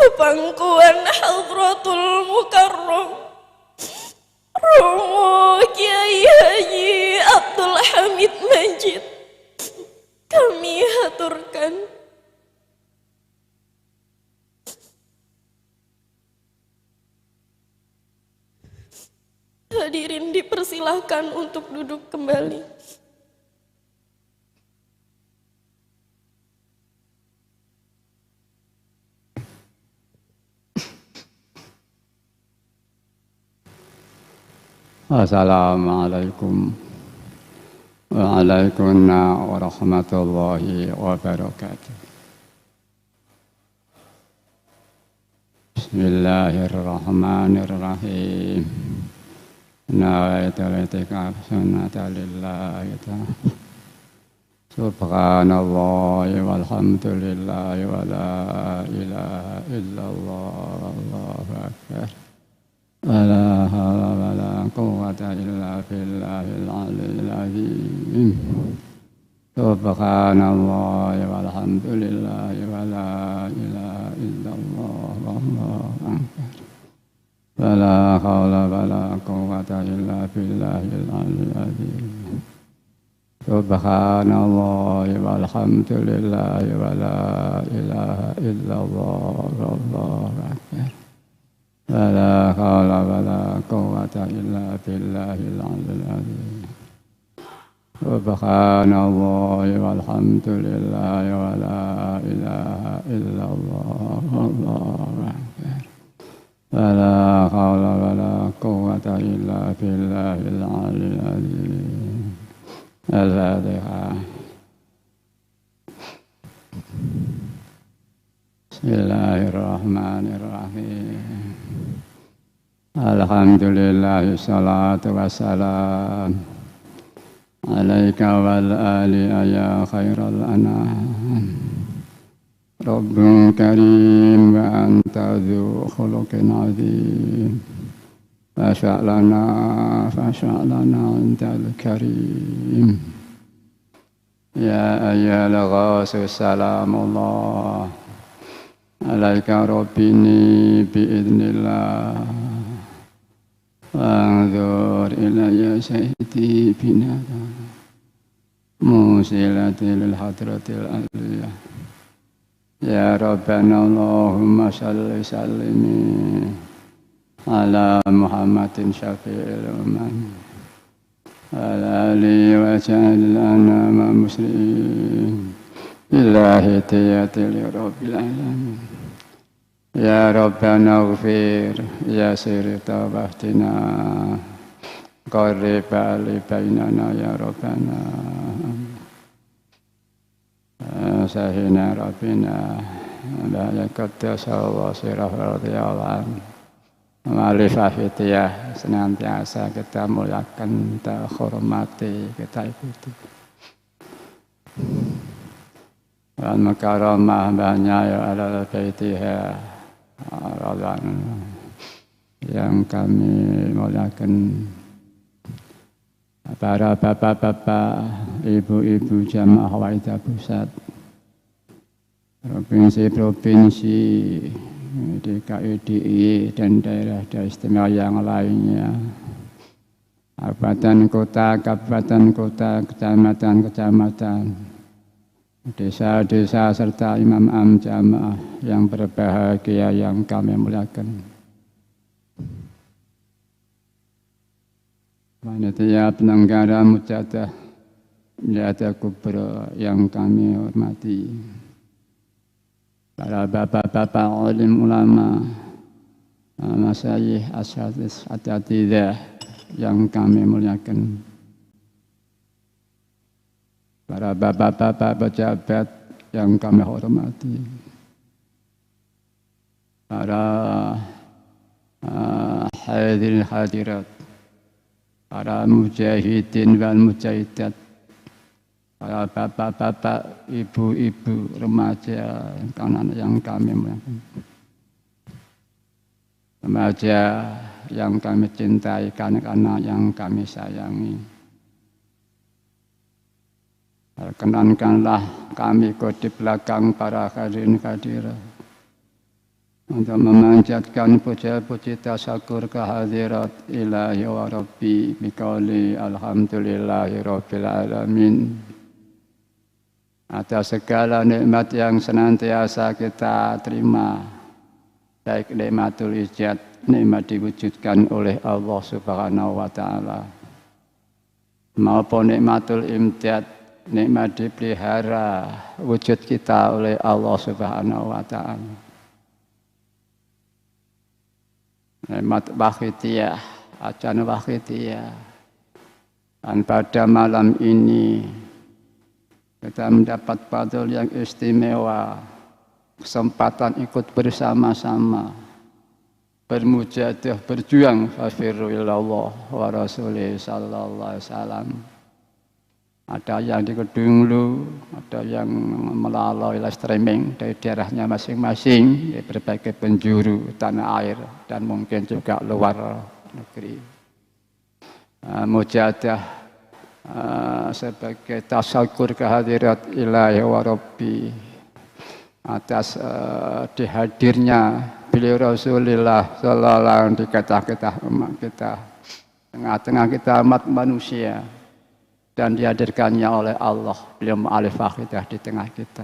salatu wa pangkuan Hadratul Mukarram Romo Kiai Haji Abdul Hamid Majid, kami haturkan. Hadirin dipersilahkan untuk duduk kembali. Assalamualaikum waalaikumsalam warahmatullahi wabarakatuh. Bismillahirrahmanirrahim. Nawaitu litikaf sunnata lillahi ta'ala. Subhanallahi walhamdulillahi wa la ilaha illallah wallahu akbar. ولا حول ولا قوة إلا بالله العلي العظيم سبحان الله والحمد لله ولا إله إلا الله والله أكبر ولا حول ولا قوة إلا بالله العلي العظيم سبحان الله والحمد لله ولا إله إلا الله والله أكبر ولا حول ولا قوة إلا بالله العلي العظيم سبحان الله والحمد لله ولا إله إلا الله والله أكبر ولا حول ولا قوة إلا بالله العلي العظيم. الفاتحة. بسم الله الرحمن الرحيم. Alhamdulillah, salatu wassalam alaika wal ali ya khairal anam. Rabbun karim wa anta dhu khuluqin azim. Fasha'lana antal karim. Ya ayyal ghasu salamullah alaika rabbini biidnillah. Anzur ilayya sayyidi binada musilati lil hadratil aliyah. Ya Rabbana Allahumma salli sallimi ala Muhammadin syafi'il umam ala alihi wa sahbihi anama muslimin billahi tiyatil rabbil alamin. Ya Rabbana ighfir ya sirri tawbatina qarrib ali bainana ya Rabbana sahina Rabbina la yaqaddasa Allah sirah radhiyallahu ma'rifah fitiyah senantiasa kita muliakan, kita hormati, kita ikuti. Dan makaramah banyak ya ala baitiha yang kami muliakan para bapak-bapak, ibu-ibu jamaah Waidah Pusat, provinsi-provinsi, DKI dan daerah-daerah istimewa yang lainnya, kabupaten kota, kecamatan, desa-desa serta imam jamaah yang berbahagia yang kami muliakan. Panitia penyelenggara mujadah kubra yang kami hormati. Para bapak-bapak alim ulama, masyayikh asyadis atatidah yang kami muliakan. Para bapak-bapak pejabat yang kami hormati, para hadirin hadirat, para mujahidin wal mujahidat, para bapak-bapak, ibu-ibu, remaja yang kami muliakan, remaja yang kami cintai, kanak-kanak yang kami sayangi. Perkenankanlah kami ikut di belakang para hadirin hadirat untuk memanjatkan puja-puji tasyakur kehadirat ilahi wa rabbi biqauli alhamdulillahi rabbil alamin atas segala nikmat yang senantiasa kita terima, baik nikmatul ijad, nikmat diwujudkan oleh Allah Subhanahu wa taala, maupun nikmatul imtiad, nikmat dipelihara wujud kita oleh Allah Subhanahu wa taala. Nikmat wakhidiyah, acan wakhidiyah. Dan pada malam ini kita mendapat fadl yang istimewa, kesempatan ikut bersama-sama bermujahadah, berjuang fafirru ilallah wa rasulih sallallahu alaihi wasallam. Ada yang di gedung lu, ada yang melalui live streaming dari daerahnya masing-masing di berbagai penjuru tanah air dan mungkin juga luar negeri. Mujahadah sebagai tasyakur kehadirat ilahi wa rabbi atas dihadirnya beliau Rasulullah sallallahu alaihi wasallam di tengah-tengah kita umat manusia dan dihadirkannya oleh Allah, beliau mu'alif akidah di tengah kita.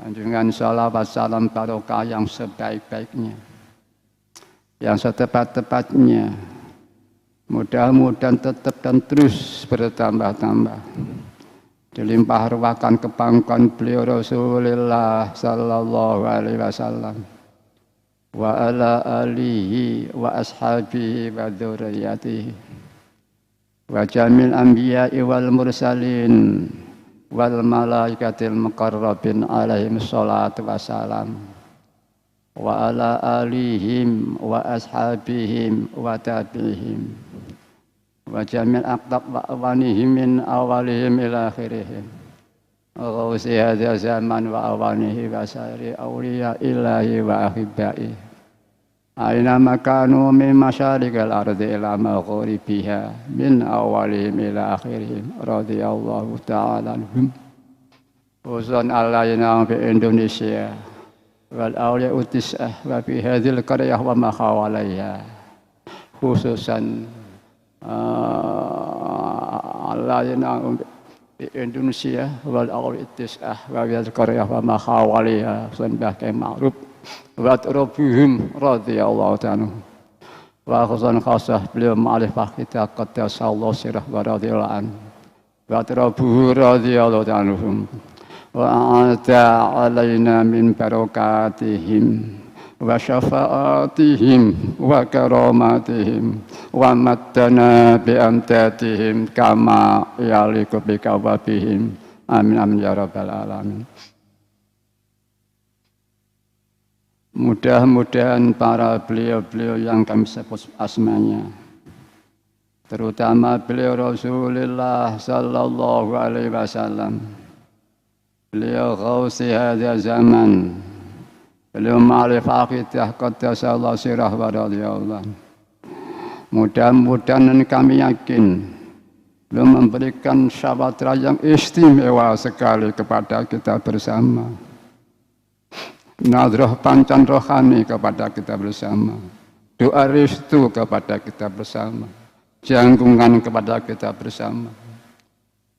Dengan salawat salam barokah yang sebaik-baiknya, yang setepat-tepatnya, mudah-mudahan tetap dan terus bertambah-tambah. Dilimpah ruahkan kebanggaan beliau Rasulullah sallallahu alaihi wasallam wa ala alihi wa ashabihi wa dzurriyyatihi wa jamil anbiya'i wal mursalin wal malaikatil muqarrabin alaihim sholatu wassalam wa ala alihim wa ashabihim wa tabi'ihim wa jamil aqtab wa awanihim min awalihim ila akhirihim ghawsi hadha zaman wa awanihi wa sairi awliya ilahi wa ahibba'i aina makanu min masyariqil ardi ila maghribiha min awalihim ila akhirihim radhiyallahu ta'ala anhum uzan alaina fi Indonesia wal awliya utisah wa fi hadhil qaryah wa ma hawalaiha khususan alaina fi Indonesia wal awliya utisah wa fi hadhil qaryah wa ma hawalaiha sunbah kay ma'ruf wa rabbihim radhiyallahu ta'ala wa khususan khasah beliau ma'rifah kita qaddasallahu sirah wa radhiyallahu an wa rabbuhu radhiyallahu ta'ala wa a'ta alaina min barakatihim wa syafa'atihim wa karamatihim wa maddana bi amtatihim kama yaliqu bi kawabihim amin amin ya rabbal alamin. Mudah-mudahan para beliau-beliau yang kami sebut asmanya, terutama beliau Rasulullah sallallahu alaihi wasallam, beliau ghausi hadza zaman, beliau ma'rif aqidah qaddasallahu sirah wa radhiyallahu. Mudah-mudahan kami yakin beliau memberikan syawatra yang istimewa sekali kepada kita bersama. Nadroh pancan rohani kepada kita bersama, doa restu kepada kita bersama, janggungan kepada kita bersama,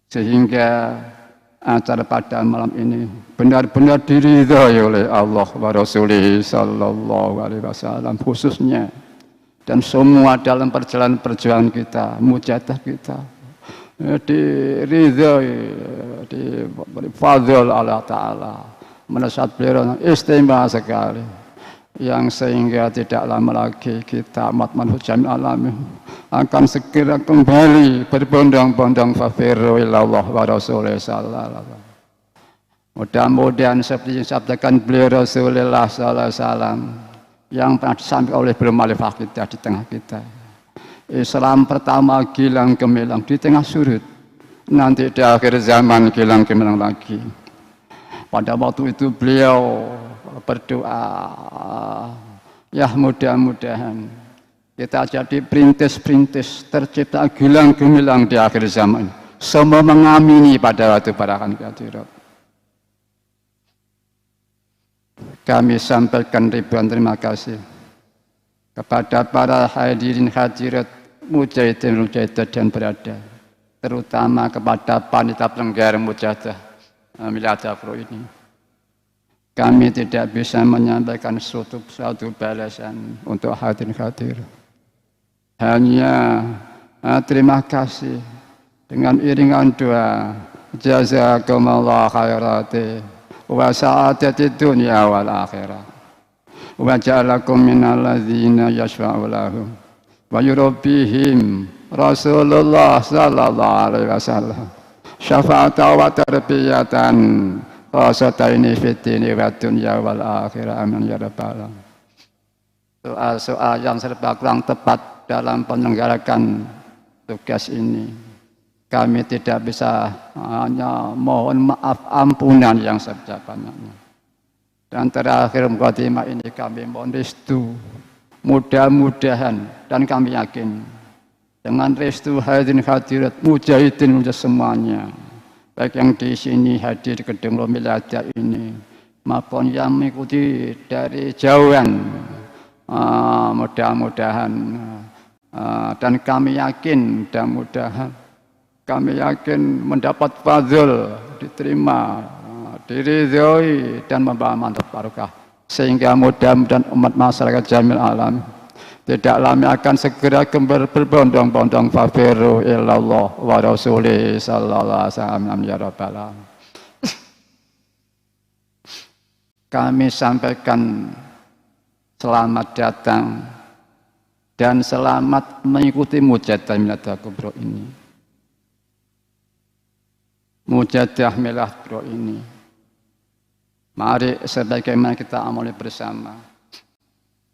sehingga acara pada malam ini benar-benar diridhai oleh Allah wa Rasulih sallallahu alaihi wasallam khususnya, dan semua dalam perjalanan perjuangan kita, mujahadah kita diridhai, diberi fadl Allah Ta'ala. Menasihat beliau istimewa sekali, yang sehingga tidak lama lagi kita umat manusia alamin akan segera kembali berbondong-bondong fafirru ilallah wa rasulih sallallahu alaihi wasallam. Mudah-mudahan seperti yang disabdakan beliau Rasulullah sallallahu alaihi wasallam yang pernah disampaikan oleh beliau ma'rifah kita di tengah kita. Islam pertama gilang gemilang di tengah surut, nanti di akhir zaman gilang gemilang lagi. Pada waktu itu beliau berdoa, ya mudah-mudahan kita jadi perintis-perintis tercipta gilang gemilang di akhir zaman. Semua mengamini pada waktu barakan hadirat. kami sampaikan ribuan terima kasih kepada para hadirin hadirat mujahidin mujahidah dan berada, terutama kepada panitia penyelenggara mujahadah Milad Afro ini. Kami tidak bisa menyampaikan suatu balasan untuk hadirin hadir. Hanya terima kasih dengan iringan doa. Jazakumullah khairati wa sa'adati dunya wal akhirah. Wa ja'alakum minal ladzina yashfa'u lahum wa yurabbihim Rasulullah sallallahu alaihi wasallam. Syafa'atan wa tarbiyatan khasataini fid dini wa dunya wal akhirah. Amin ya rabbal alamin. Soal-soal yang serba kurang tepat dalam penyelenggarakan tugas ini, kami tidak bisa hanya mohon maaf ampunan yang sebanyak-banyaknya. Dan terakhir mukadimah ini kami mohon restu, mudah-mudahan dan kami yakin dengan restu hadirin hadirat mujahidin semuanya, baik yang di sini hadir di gedung Milada ini maupun yang mengikuti dari jauhan, mudah-mudahan dan kami yakin mudah-mudahan kami yakin mendapat fadl, diterima, diridhoi dan membawa manfaat barokah, sehingga mudah-mudahan umat masyarakat jamil alam tidak lama akan segera kembali berbondong-bondong fafiru ilallah wa rasulih sallallahu alaihi wasallam ya rabbal alamin. Kami sampaikan selamat datang dan selamat mengikuti mujahadah Milad Kubro ini. Mujahadah Milad Kubro ini, mari sebagaimana kita amali bersama.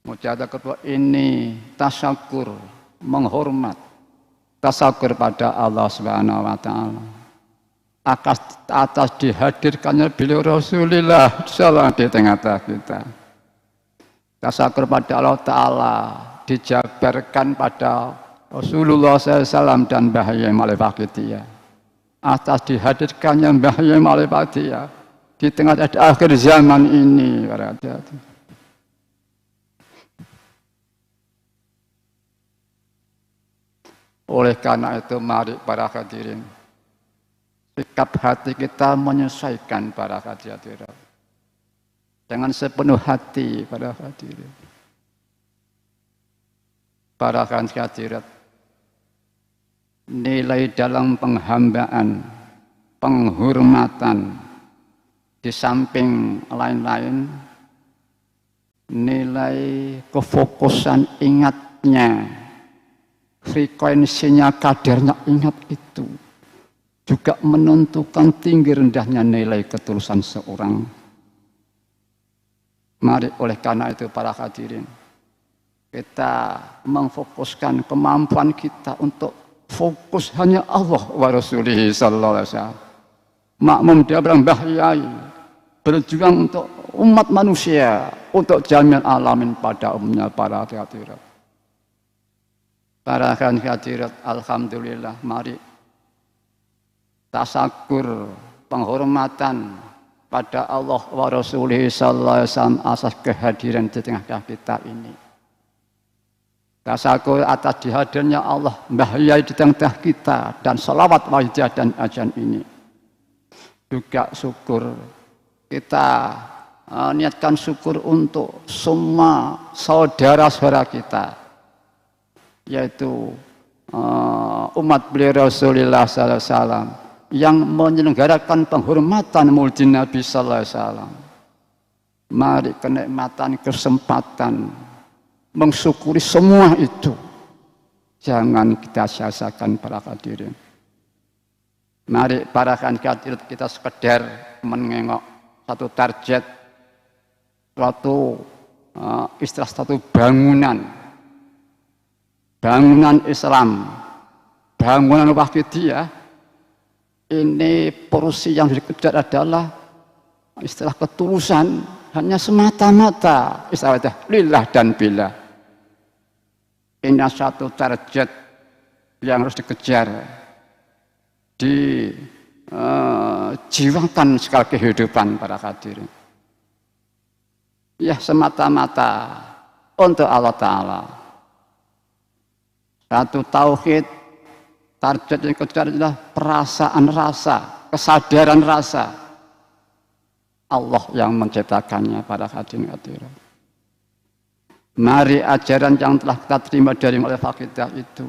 Mujahadah Kubro ini tasyakur, menghormat, tasyakur pada Allah Subhanahu wa taala atas dihadirkannya beliau Rasulullah sallallahu di tengah-tengah kita. Tasyakur pada Allah taala dijabarkan pada Rasulullah SAW dan bahaya malaikat atas dihadirkannya bahaya malaikat di tengah akhir zaman ini. Oleh karena itu mari para hadirin, sikap hati kita menyesuaikan para hadirin dengan sepenuh hati para hadirin. Para hadirat, nilai dalam penghambaan, penghormatan, di samping lain-lain, nilai kefokusan ingatnya, frekuensinya, kadarnya ingat itu, juga menentukan tinggi rendahnya nilai ketulusan seorang. Mari oleh karena itu para hadirin, kita memfokuskan kemampuan kita untuk fokus hanya Allah wa Rasulih sallallahu alaihi wasallam. Makmum dia bahayai, berjuang untuk umat manusia, untuk jamil alamin pada umumnya para hadirat. Para hadirat, alhamdulillah, mari tasakur, penghormatan pada Allah wa Rasulih sallallahu alaihi wasallam asas kehadiran di tengah kita ini. Tasakur atas dihadirnya Allah bahaya di tengah-tengah kita dan salawat wajah dan ajan ini. Juga syukur kita niatkan syukur untuk semua saudara-saudara kita, yaitu umat beliau Rasulullah sallallahu alaihi wasallam yang menyelenggarakan penghormatan Maulid Nabi sallallahu alaihi wasallam. Mari kenikmatan kesempatan mensyukuri semua itu, jangan kita sia-siakan para hadirin. Mari para hadirin, kita sekedar menengok satu target, satu bangunan Islam, bangunan Wahidiyah. Ini porsi yang dikejar adalah istilah ketulusan, hanya semata-mata istilah lillah dan billah. Ini satu target yang harus dikejar, dijiwakan sekali kehidupan para hadirin. ya semata-mata untuk Allah Ta'ala. Satu tauhid, target yang kedua adalah perasaan rasa, kesadaran rasa. Allah yang menciptakannya para hadirin hadirat. Mari ajaran yang telah kita terima dari Ma'rifah kita itu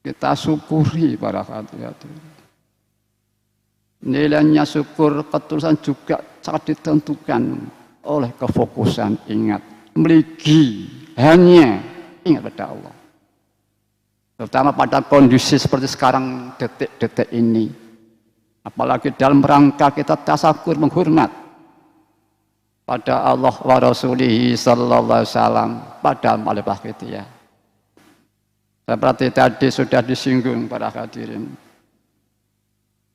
kita syukuri para hadirin hadirat. Nilainya syukur ketulusan juga sangat ditentukan oleh kefokusan, ingat, meligi, hanya ingat pada Allah. Terutama pada kondisi seperti sekarang, detik-detik ini. Apalagi dalam rangka kita tasakur menghormat pada Allah wa Rasulihi sallallahu alaihi wasallam, pada Ma'rifah kita. Seperti tadi sudah disinggung para hadirin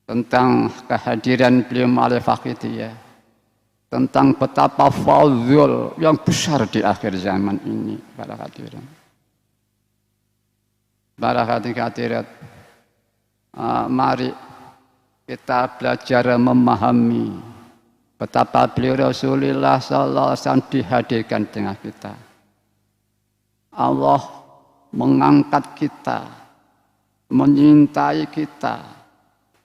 tentang kehadiran beliau Ma'rifah kita, tentang betapa fadhil yang besar di akhir zaman ini para hadirin. Para hadirat, mari kita belajar memahami betapa beliau Rasulullah sallallahu alaihi wasallam dihadirkan di tengah kita. Allah mengangkat kita, menyintai kita,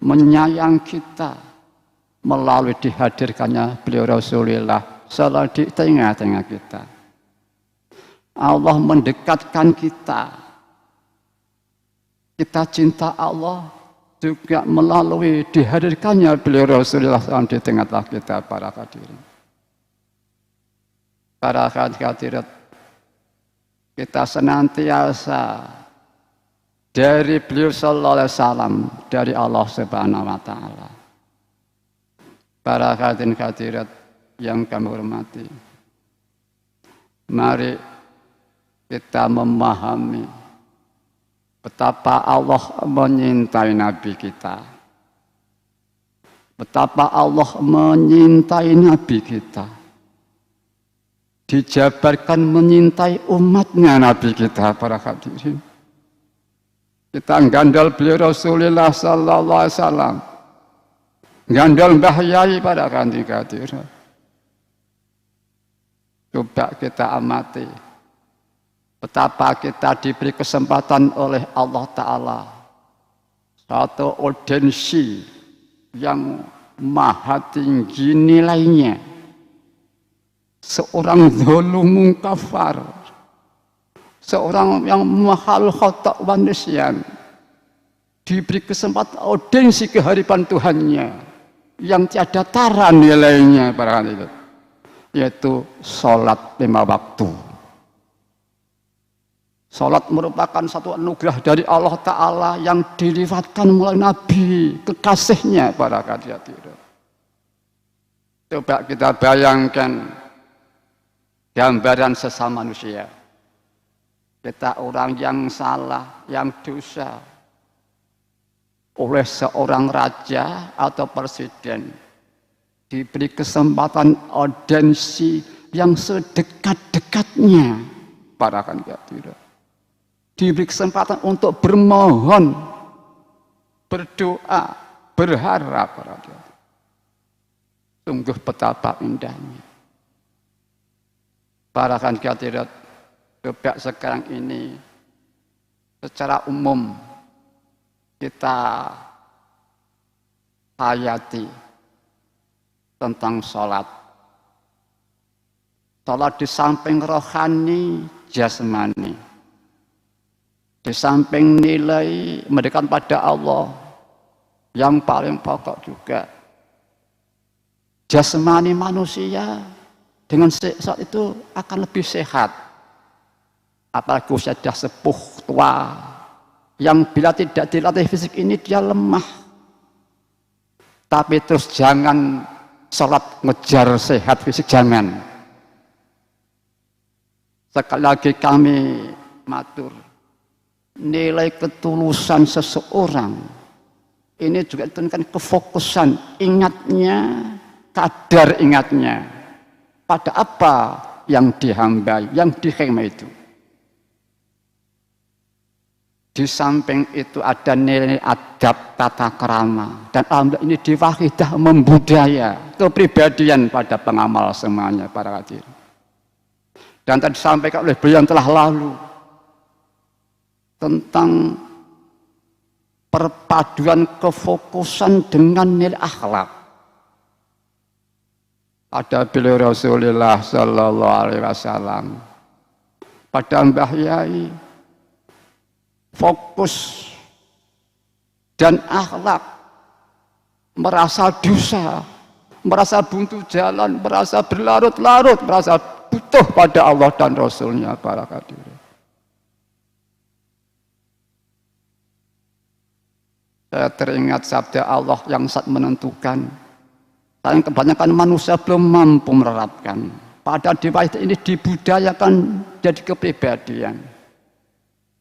menyayang kita melalui dihadirkannya beliau Rasulullah sallallahu di tengah-tengah kita. Allah mendekatkan kita. Kita cinta Allah juga melalui dihadirkannya beliau Rasulullah SAW di tengah-tengah kita para hadirin. Para hadirat, kita senantiasa dari beliau sallallahu alaihi wasallam, dari Allah Subhanahu wa taala. Para hadirin hadirat yang kami hormati, mari kita memahami betapa Allah menyintai Nabi kita. Betapa Allah menyintai Nabi kita. Dijabarkan menyintai umatnya Nabi kita para hadirin. Kita gandal beliau Rasulullah sallallahu alaihi wasallam. Gandal Mbah Yai para hadirin. Coba kita amati betapa kita diberi kesempatan oleh Allah Ta'ala satu audiensi yang maha tinggi nilainya. Seorang zalumun kafar, seorang yang mahal khata' wa nisyan, diberi kesempatan audiensi kehadiran Tuhannya yang tiada tara nilainya para hadirin, yaitu sholat 5 waktu. Salat merupakan satu anugerah dari Allah Ta'ala yang dilifatkan melalui Nabi, kekasihnya para hadirin. Coba kita bayangkan gambaran sesama manusia. Kita orang yang salah, yang dosa oleh seorang raja atau presiden diberi kesempatan audiensi yang sedekat-dekatnya para hadirin. Diberi kesempatan untuk bermohon, berdoa, berharap. Sungguh betapa indahnya. Para hadirat, coba sekarang ini secara umum kita hayati tentang sholat. Sholat di samping rohani, jasmani. Di samping nilai mendekat pada Allah yang paling pokok juga, jasmani manusia dengan saat itu akan lebih sehat. Apalagi usia sudah sepuh tua, yang bila tidak dilatih fisik ini dia lemah. Tapi terus jangan sholat ngejar sehat fisik, jangan. Sekali lagi kami matur, nilai ketulusan seseorang ini juga ditentukan kefokusan ingatnya, kadar ingatnya pada apa yang dihambai, yang dihema itu. Di samping itu ada nilai adab tata krama, dan alhamdulillah ini di Wahidah membudaya kepribadian pada pengamal semuanya para hadirin. Dan tadi disampaikan oleh beliau yang telah lalu tentang perpaduan kefokusan dengan nilai akhlak. Ada beliau Rasulullah Sallallahu Alaihi Wasallam pada Mbah Yai fokus dan akhlak, merasa dosa, merasa buntu jalan, merasa berlarut-larut, merasa butuh pada Allah dan Rasulnya para hadirin. Saya teringat sabda Allah yang saat menentukan, dan kebanyakan manusia belum mampu menerapkan. Pada dewasa ini dibudayakan jadi kepribadian,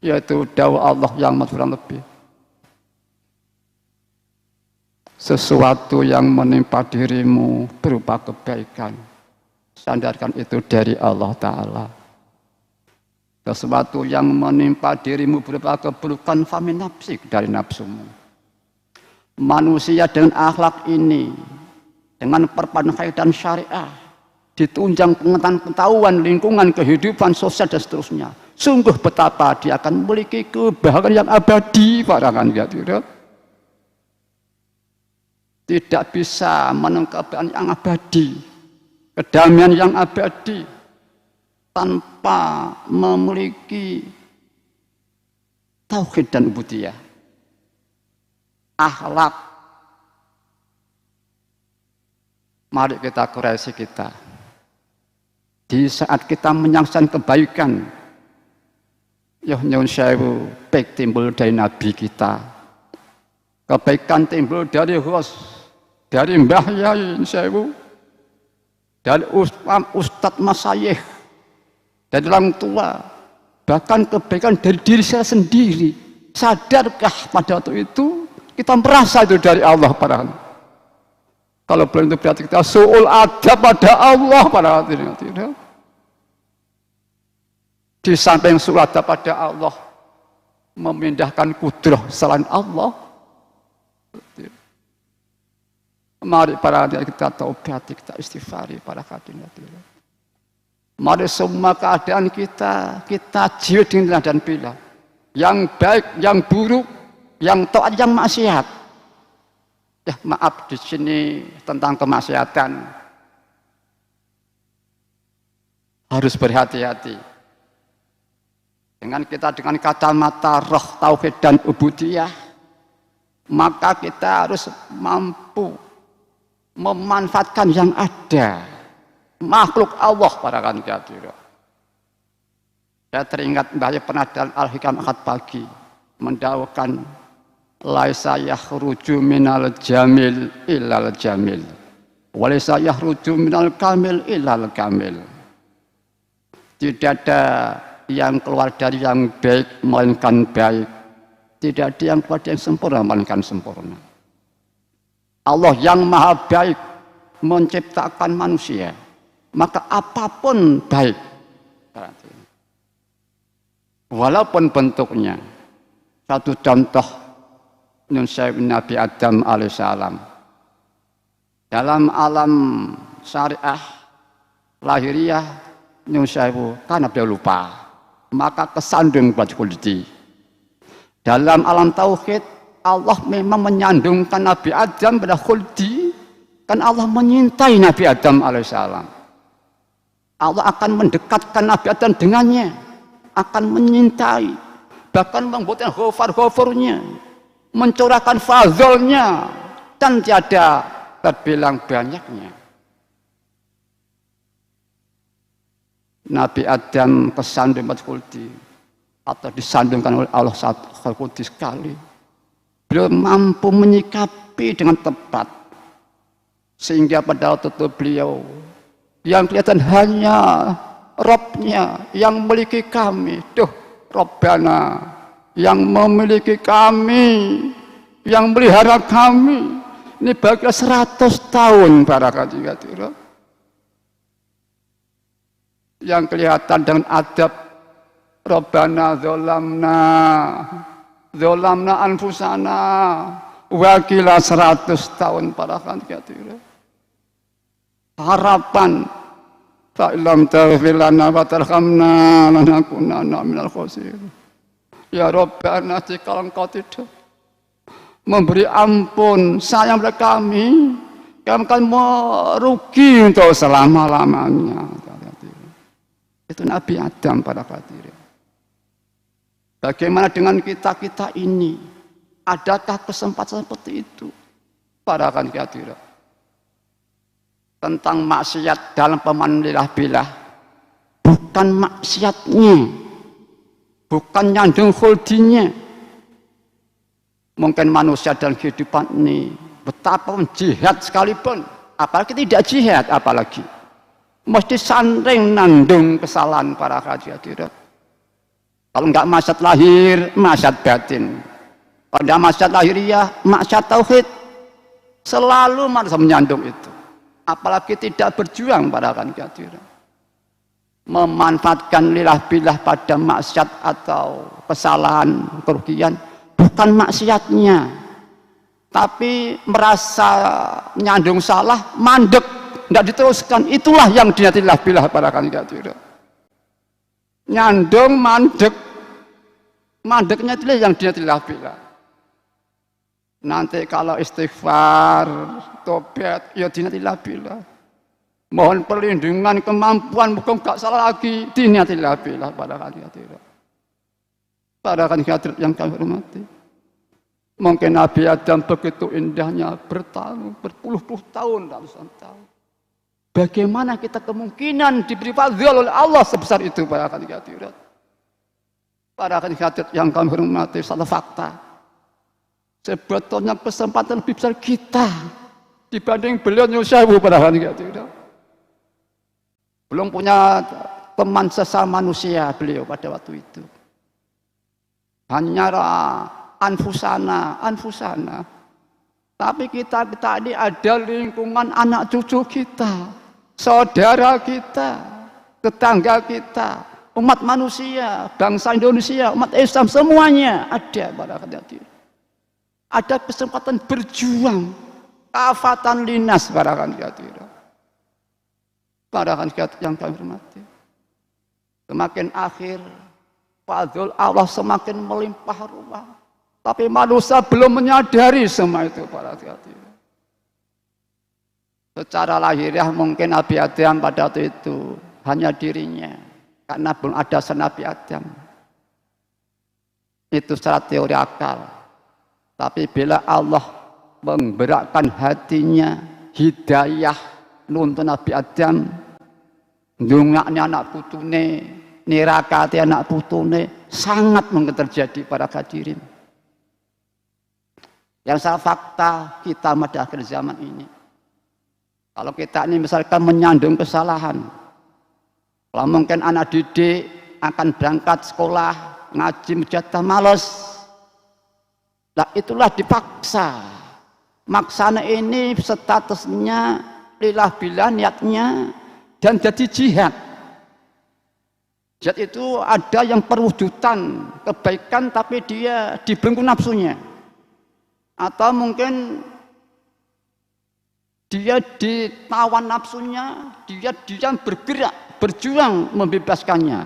yaitu dawuh Allah yang maha lebih. Sesuatu yang menimpa dirimu berupa kebaikan, sandarkan itu dari Allah Ta'ala. Sesuatu yang menimpa dirimu berupa keburukan, famin nafsik, dari nafsumu. Manusia dengan akhlak ini, dengan perpaduan dan syariah, ditunjang pengetahuan lingkungan, kehidupan sosial dan seterusnya, sungguh betapa dia akan memiliki kebahagiaan yang abadi para hadirin. Tidak bisa menemukan kebahagiaan yang abadi, kedamaian yang abadi tanpa memiliki tauhid dan ubudiyah, akhlak. Mari kita koreksi kita. Di saat kita menyaksikan kebaikan, ya nyuwun sewu, baik timbul dari Nabi kita, kebaikan timbul dari host, dari Mbah Yai sewu, dari Ustadz Masyayikh, dari orang tua, bahkan kebaikan dari diri saya sendiri. Sadarkah pada waktu itu kita merasa itu dari Allah para hadirin? Kalau belum itu berarti kita su'ul adab pada Allah para hadirin. Di samping su'ul adab pada Allah, memindahkan kudrah selain Allah. Mari para hadirin kita taubati, kita istighfari para hadirin. Mari semua keadaan kita jihad dengan dan bila, yang baik, yang buruk, yang taat, yang maksiat. Ya maaf di sini tentang kemaksiatan harus berhati-hati. Dengan kacamata roh tauhid dan ubudiyah, maka kita harus mampu memanfaatkan yang ada, makhluk Allah para hadirin. Saya teringat Mbah pernah dalam Al-Hikam Ahad pagi mendawuhkan, laisa yakhruju minal jamil illal jamil, wa laisa yakhruju minal kamil illal kamil. Tidak ada yang keluar dari yang baik melainkan baik, tidak ada yang keluar dari yang sempurna melainkan sempurna. Allah yang maha baik menciptakan manusia, maka apapun baik, walaupun bentuknya. Satu contoh Nabi Adam alaihissalam dalam alam syariah lahiriah, karena beliau lupa maka kesandung buat kuliti. Dalam alam tauhid Allah memang menyandungkan Nabi Adam pada khuldi, kan Allah menyintai Nabi Adam alaihissalam. Allah akan mendekatkan Nabi Adam dengannya, akan menyintai, bahkan membuatkan ghafar-ghafarnya, mencurahkan fazolnya, dan tiada terbilang banyaknya. Nabi Adam kesandung pada khuldi, atau disandungkan oleh Allah satu khuldi sekali. Beliau mampu menyikapi dengan tepat, sehingga pada waktu itu beliau yang kelihatan hanya Robnya yang memiliki kami. Duh, Robbana yang memiliki kami, yang melihara kami. Ini bagai 100 tahun para hadirin. Yang kelihatan dengan adab Robbana zolamna Zolamna anfusana wakila 100 tahun para kandidat. Harapan fa'ilam taghfirlana wa tarhamna lanakunanna minal khosirin. Ya Rabbana, jika Engkau tidak memberi ampun sayang pada kami akan merugi untuk selama-lamanya. Itu Nabi Adam para hadirin. Bagaimana dengan kita ini? Adakah kesempatan seperti itu? Para hadirin. Tentang maksiat dalam pemandailah bilah, bukan maksiatnya, bukan nyandung holdinya. Mungkin manusia dalam kehidupan ini betapa jihad sekalipun, apalagi tidak jihad, apalagi mesti sandring nandung kesalahan para hadirin. Kalau enggak maksiat lahir, maksiat batin. Kalau enggak maksiat lahiriah, maksiat tauhid. Selalu manusia menyandung itu. Apalagi tidak berjuang pada hadirin. Memanfaatkan lilah bilah pada maksiat atau kesalahan, kerugian, bukan maksiatnya, tapi merasa nyandung salah, mandek, tidak diteruskan. Itulah yang diniatilah bilah pada hadirin. Nyandung, mandeknya itulah yang diniatilah bilah. Nanti kalau istighfar, tobat, ya diniatilah billah. Mohon perlindungan, kemampuan, bukan gak salah lagi, diniatilah billah pada hadirin. Pada hadirin yang kami hormati. Mungkin Nabi Adam begitu indahnya bertahun, berpuluh-puluh tahun, ratusan tahun. Bagaimana kita kemungkinan diberi fadhil oleh Allah sebesar itu pada hadirin. Pada hadirin yang kami hormati, satu fakta. Sebetulnya kesempatan lebih besar kita dibanding beliau nyusahu pada hari itu. Belum punya teman sesama manusia beliau pada waktu itu. Hanya anfusana. Tapi kita ini ada lingkungan anak cucu kita, saudara kita, tetangga kita, umat manusia, bangsa Indonesia, umat Islam, semuanya ada pada hari itu. Ada kesempatan berjuang kafatan linas para hadirin. Para hadirin yang kami hormati. Semakin akhir fadhil Allah semakin melimpah ruah. Tapi manusia belum menyadari semua itu para hadirin. Secara lahiriah mungkin Nabi Adam pada waktu itu hanya dirinya, karena belum ada Nabi Adam. Itu secara teori akal. Tapi bila Allah menggerakkan hatinya, hidayah nuntun Nabi Adam, ndongakne anak putune, nirakati anak putune, sangat mungkin terjadi pada hadirin. Yang salah fakta kita pada akhir zaman ini. Kalau kita ini misalkan menyandung kesalahan, kalau mungkin anak didik akan berangkat sekolah, ngaji menjadi malas. Nah itulah dipaksa. Maksana ini statusnya lillah billah niatnya dan jadi jihad. Jihad itu ada yang perwujudan kebaikan tapi dia dibelenggu nafsunya. Atau mungkin dia ditawan nafsunya, dia bergerak, berjuang membebaskannya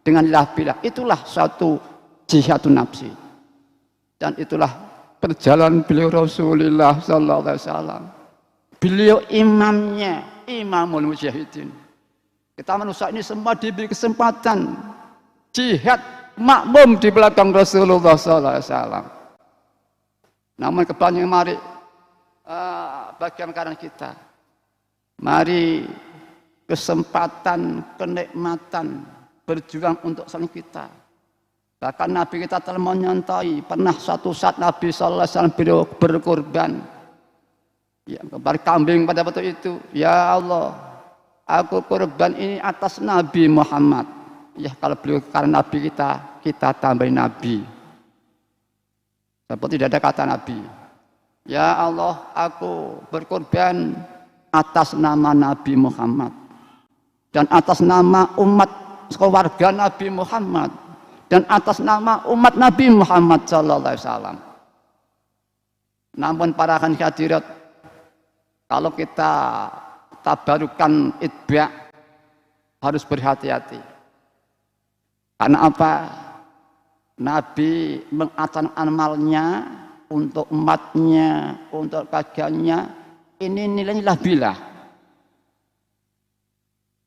dengan lillah billah. Itulah suatu jihadun nafsi. Dan itulah perjalanan beliau Rasulullah sallallahu alaihi wasallam. Beliau imamnya, imamul mujahidin. Kita manusia ini semua diberi kesempatan jihad makmum di belakang Rasulullah sallallahu alaihi wasallam. Namun kebanyakan mari bagian kanan kita. Mari kesempatan, kenikmatan berjuang untuk saling kita. Bahkan Nabi kita telah menyontai, pernah suatu saat Nabi sallallahu alaihi wasallam beliau berkorban. Ya, berkambing pada waktu itu. Ya Allah, aku korban ini atas Nabi Muhammad. Ya kalau beliau karena Nabi kita tambahin Nabi. Seperti tidak ada kata Nabi. Ya Allah, aku berkorban atas nama Nabi Muhammad dan atas nama umat keluarga Nabi Muhammad. dan atas nama umat Nabi Muhammad sallallahu alaihi wasallam. Namun para hadirat, kalau kita tabarukan itba' harus berhati-hati. Karena apa? Nabi mengatur amalnya untuk umatnya, untuk kajiannya, ini nilainya billah.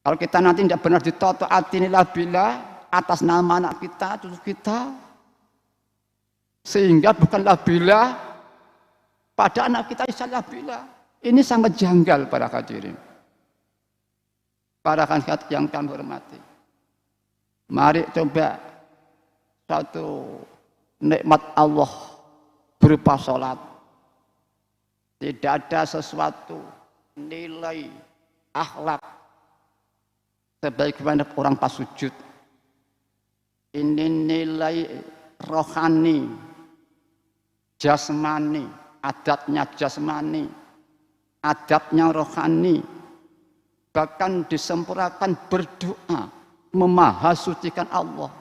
Kalau kita nanti tidak benar ditoto hati nilai billah atas nama anak kita, cucu kita, sehingga bukanlah billah pada anak kita isalah billah. Ini sangat janggal para hadirin. Para hadirat yang kami hormati. Mari coba satu nikmat Allah berupa sholat. Tidak ada sesuatu nilai akhlak sebagaimana orang pas sujud. Ini nilai rohani, jasmani, adatnya jasmani, adabnya rohani, bahkan disempurnakan berdoa, memahasucikan Allah,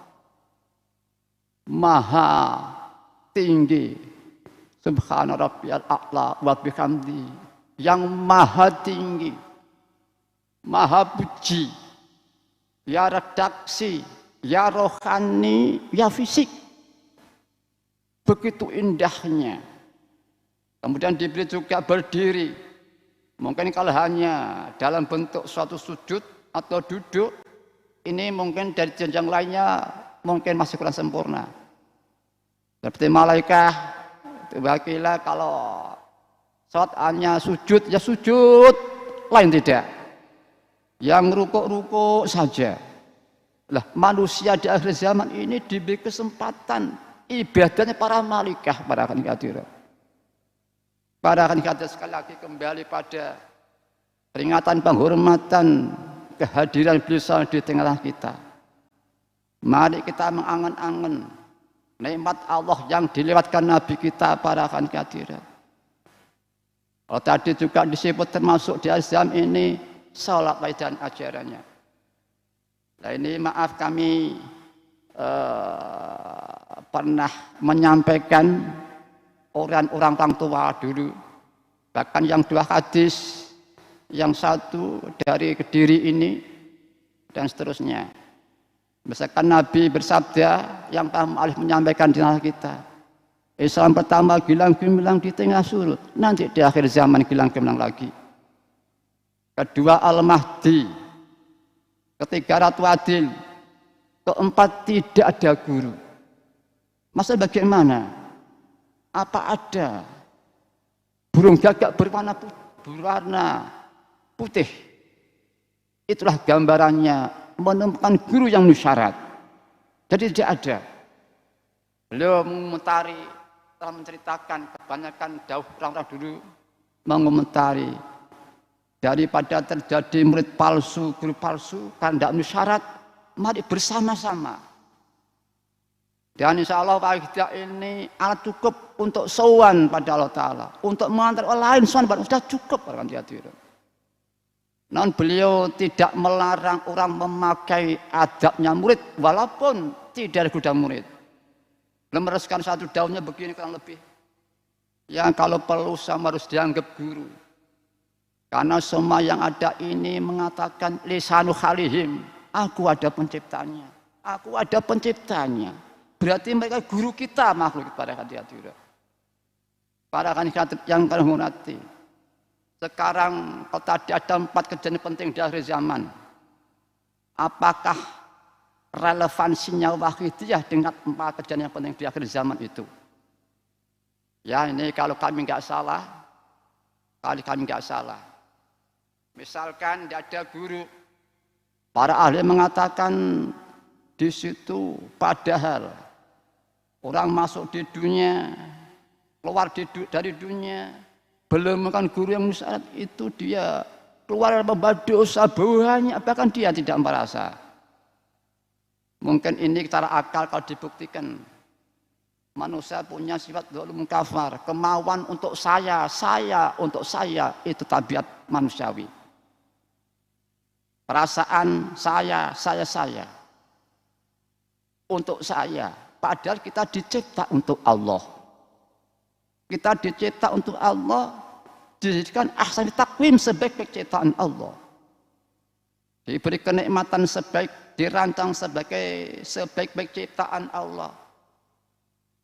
maha tinggi, subhana rabbiyal a'la wa bihamdi, yang maha tinggi, maha puji, ya redaksi, ya rohani, ya fisik, begitu indahnya. Kemudian diberi juga berdiri. Mungkin kalau hanya dalam bentuk suatu sujud atau duduk, ini mungkin dari jenjang lainnya mungkin masih kurang sempurna. Seperti malaikat, wakilah kalau sholat hanya sujud, ya sujud, lain tidak. Yang rukuk-rukuk saja. Lah manusia di akhir zaman ini diberi kesempatan ibadahnya para malaikat, para hadirat. Para hadirat sekali lagi kembali pada peringatan penghormatan kehadiran beliau di tengah kita. Mari kita mengangan-angan nikmat Allah yang dilewatkan Nabi kita para hadirat. Kalau tadi juga disebut termasuk di azam ini salat dan ajarannya. Nah ini maaf kami pernah menyampaikan orang tua dulu, bahkan yang dua hadis, yang satu dari Kediri ini dan seterusnya. Misalkan Nabi bersabda yang alih menyampaikan di tengah kita, Islam pertama gilang gemilang di tengah surut, nanti di akhir zaman gilang gemilang lagi. Kedua Al-Mahdi, ketiga Ratu Adil, keempat tidak ada guru. Masa bagaimana? Apa ada burung gagak berwarna putih? Itulah gambarannya menemukan guru yang syarat. Jadi tidak ada. Beliau mengomentari, telah menceritakan kebanyakan jauh orang-orang dulu mengomentari daripada terjadi murid palsu, guru palsu karena tidak syarat, mari bersama-sama. Dan insya Allah Pak Hidayah ini alat cukup untuk sowan pada Allah Ta'ala. Untuk mengantar orang lain sowan sudah cukup. Namun beliau tidak melarang orang memakai adabnya murid. Walaupun tidak ada gudang murid. Beliau mereskan satu daunnya begini kurang lebih. Yang kalau perlu sama harus dianggap guru. Karena semua yang ada ini mengatakan lisanu khalihim. Aku ada penciptanya. Aku ada penciptanya. Berarti mereka guru kita makhluk pada hadirat. Para hadirat yang kami hormati. Sekarang kalau tadi ada 4 kejadian penting di akhir zaman. Apakah relevansinya wahidiyah dengan 4 kejadian yang penting di akhir zaman itu? Ya ini kalau kami nggak salah, kami nggak salah. Misalkan tidak ada guru, para ahli mengatakan di situ padahal orang masuk di dunia, keluar dari dunia, belum makan guru yang syarat itu dia keluar membawa dosa banyak, bahkan dia tidak merasa. Mungkin ini secara akal kalau dibuktikan. Manusia punya sifat dzulum kafar, kemauan untuk saya untuk saya, itu tabiat manusiawi. Perasaan saya. untuk saya. Padahal kita dicipta untuk Allah. Kita dicipta untuk Allah, dijadikan ahsan takwim sebaik-baik ciptaan Allah. Diberi kenikmatan dirancang sebagai sebaik-baik ciptaan Allah.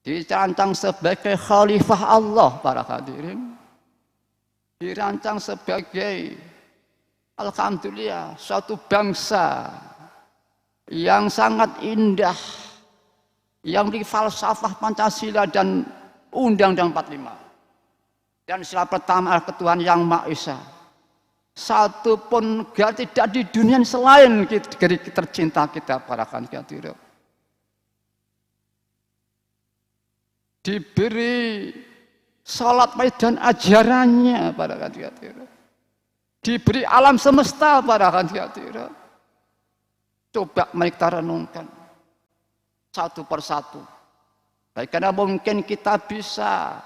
Dirancang sebagai khalifah Allah, para hadirin. Dirancang sebagai, alhamdulillah, suatu bangsa yang sangat indah, yang di falsafah Pancasila dan Undang-Undang 45. Dan sila pertama adalah Tuhan Yang Maha Esa. Satu pun negara tidak di dunia selain negeri tercinta kita, para hadirin. Diberi salat dan ajarannya, para hadirin. Diberi alam semesta, para hadirin. Coba kita renungkan satu persatu. Bagaimana mungkin kita bisa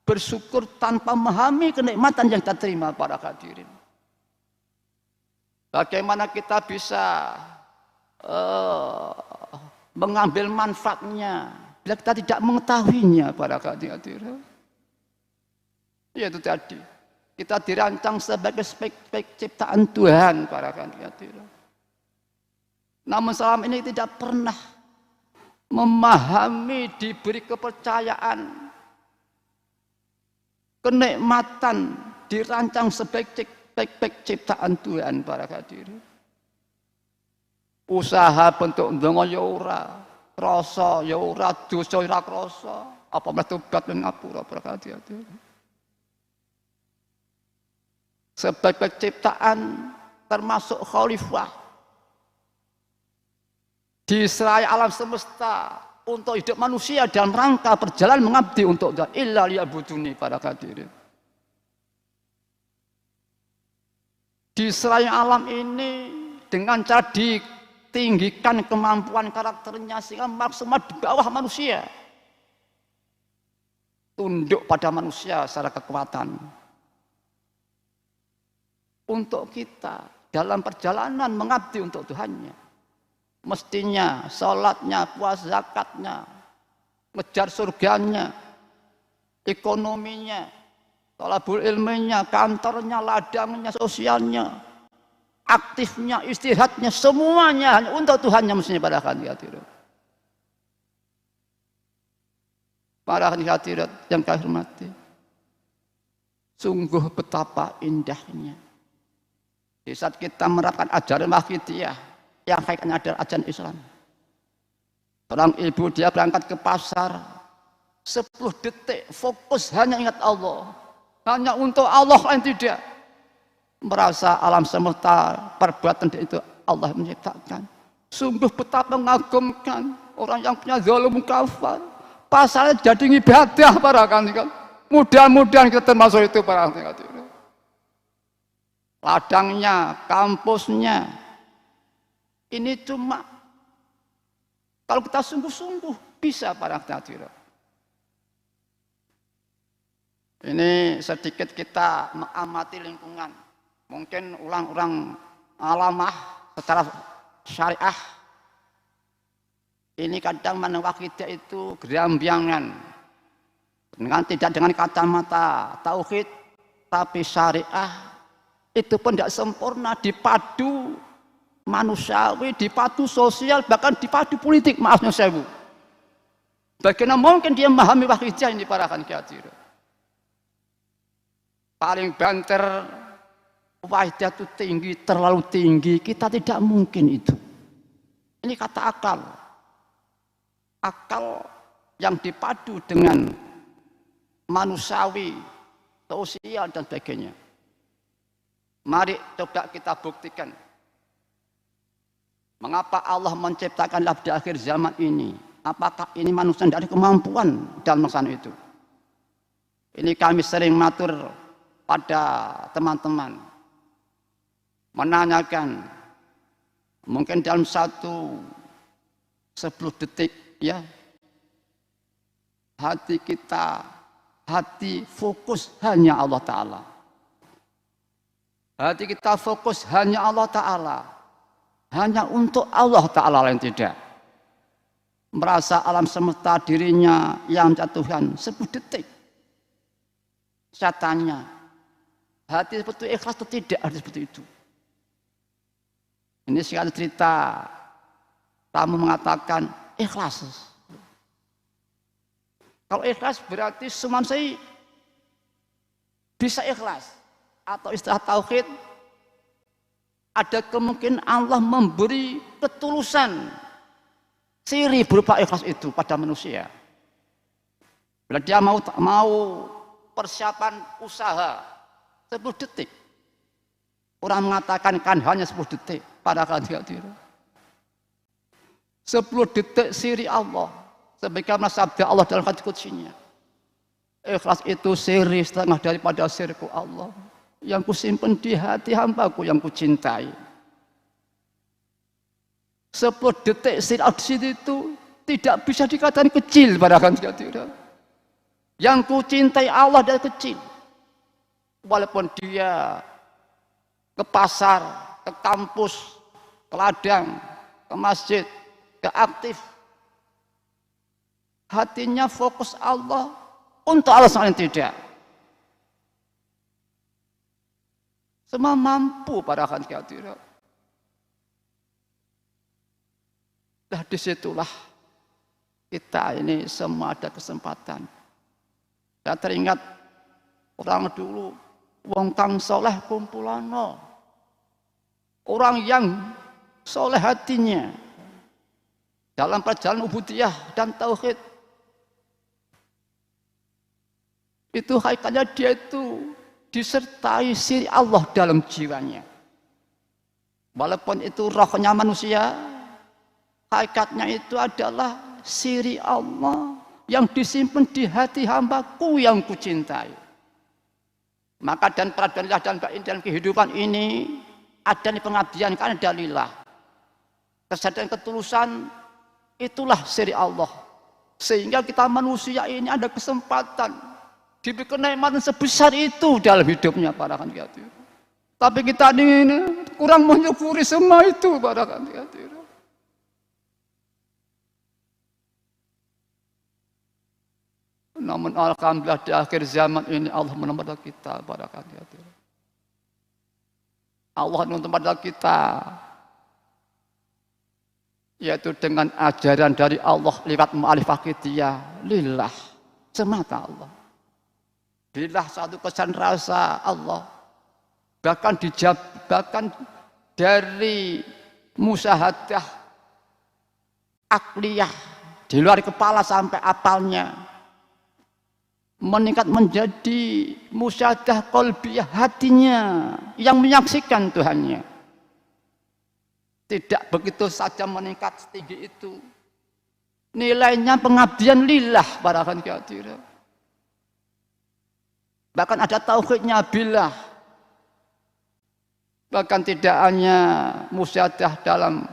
bersyukur tanpa memahami kenikmatan yang kita terima, para hadirin. Bagaimana kita bisa mengambil manfaatnya bila kita tidak mengetahuinya, para hadirin. Ya itu tadi, kita dirancang sebagai spek ciptaan Tuhan, para hadirin. Namun selama ini tidak pernah memahami, diberi kepercayaan, kenikmatan, dirancang sebagai ciptaan Tuhan, para hadirin. Usaha bentuk ndonga ya ora, rasa ya ora, dosa ora krasa, apa meneh tobat ning ngapura, para hadirin. Sebagai ciptaan termasuk khalifah diserai alam semesta untuk hidup manusia dalam rangka berjalan mengabdi untuk illa liya'buduni, para hadirin. Diserai alam ini dengan cara ditinggikan kemampuan karakternya sehingga maksimal di bawah manusia, tunduk pada manusia secara kekuatan. Untuk kita dalam perjalanan mengabdi untuk Tuhannya, mestinya sholatnya, puasa, zakatnya, ngejar surganya, ekonominya, thalabul ilminya, kantornya, ladangnya, sosialnya, aktifnya, istirahatnya, semuanya hanya untuk Tuhannya mestinya, para hadirin. Para hadirin yang kami hormati, sungguh betapa indahnya di saat kita menerapkan ajaran Wahidiyah yang hakikatnya adalah ajaran Islam. Seorang ibu dia berangkat ke pasar, 10 detik fokus hanya ingat Allah, hanya untuk Allah, lain tidak. Merasa alam semesta perbuatan itu Allah menciptakan. Sungguh betapa mengagumkan orang yang punya zalum kafar. Pasarnya jadi ibadah, para hadirin. Mudah-mudahan kita termasuk itu, para hadirin. Ladangnya, kampusnya, ini cuma kalau kita sungguh-sungguh bisa, para hadirin. Ini sedikit kita mengamati lingkungan. Mungkin orang-orang alamah secara syariah ini kadang menewakidnya itu gerambiangan, tidak dengan kacamata tauhid, tapi syariah itu pun tidak sempurna, dipadu manusiawi, dipadu sosial, bahkan dipadu politik, maafnya sewu. Bagaimana mungkin dia memahami wahidiyah ini, para hadirin? Paling banter wahidiyah itu tinggi, terlalu tinggi, kita tidak mungkin itu. Ini kata akal. Akal yang dipadu dengan manusiawi, sosial dan sebagainya. Mari coba kita buktikan. Mengapa Allah menciptakan di akhir zaman ini? Apakah ini manusia tidak ada kemampuan dalam melaksanakan itu? Ini kami sering matur pada teman-teman, menanyakan, mungkin dalam 10 detik, ya, hati kita, hati fokus hanya Allah Ta'ala. Hati kita fokus hanya Allah Ta'ala, hanya untuk Allah Ta'ala, lain tidak. merasa alam semesta dirinya yang Tuhan 10 detik. Saya tanya, hati seperti ikhlas atau tidak hati seperti itu? Ini sekali cerita, kamu mengatakan ikhlas. Kalau ikhlas berarti semua saya bisa ikhlas. Atau istilah tauhid, ada kemungkinan Allah memberi ketulusan siri berupa ikhlas itu pada manusia. Bila dia mau persiapan usaha 10 detik. Orang mengatakan kan hanya 10 detik. Padahal tidak. 10 detik siri Allah. Sebagaimana sabda Allah dalam hadits qudsinya. Ikhlas itu siri setengah daripada siriku Allah. Yang kusimpan di hati hambaku yang kucintai. 10 detik siri itu tidak bisa dikatakan kecil. Padahal tidak. Yang kucintai Allah dari kecil. Walaupun dia ke pasar, ke kampus, ke ladang, ke masjid, ke aktif. Hatinya fokus Allah untuk Allah yang tidak. Semua mampu pada akan tidak. Nah disitulah kita ini semua ada kesempatan. Saya teringat orang dulu, wong kang soleh kumpulano. Orang yang soleh hatinya dalam perjalanan ubudiyah dan tauhid. Itu hakikatnya dia itu disertai siri Allah dalam jiwanya. Walaupun itu rohnya manusia, hakikatnya itu adalah siri Allah yang disimpan di hati hambaku yang kucintai. Maka dan peradaanlah dan dalam kehidupan ini ada pengabdian karena dalillah. Kesadaran ketulusan itulah siri Allah. Sehingga kita manusia ini ada kesempatan diberi kenikmatan sebesar itu dalam hidupnya para kandidat. Tapi kita ini kurang menyukuri semua itu para kandidat. Namun alhamdulillah di akhir zaman ini Allah menemani kita para kandidat. Allah menemani kita yaitu dengan ajaran dari Allah lewat mu'alifah akidiyah lillah semata Allah. Bila satu kesan rasa Allah bahkan dari musyahadah akliyah di luar kepala sampai apalnya meningkat menjadi musyahadah qalbiyah hatinya yang menyaksikan Tuhannya. Tidak begitu saja meningkat setinggi itu. Nilainya pengabdian lillah para kandidat. Bahkan ada tauhidnya billah. Bahkan tidak hanya musyahadah dalam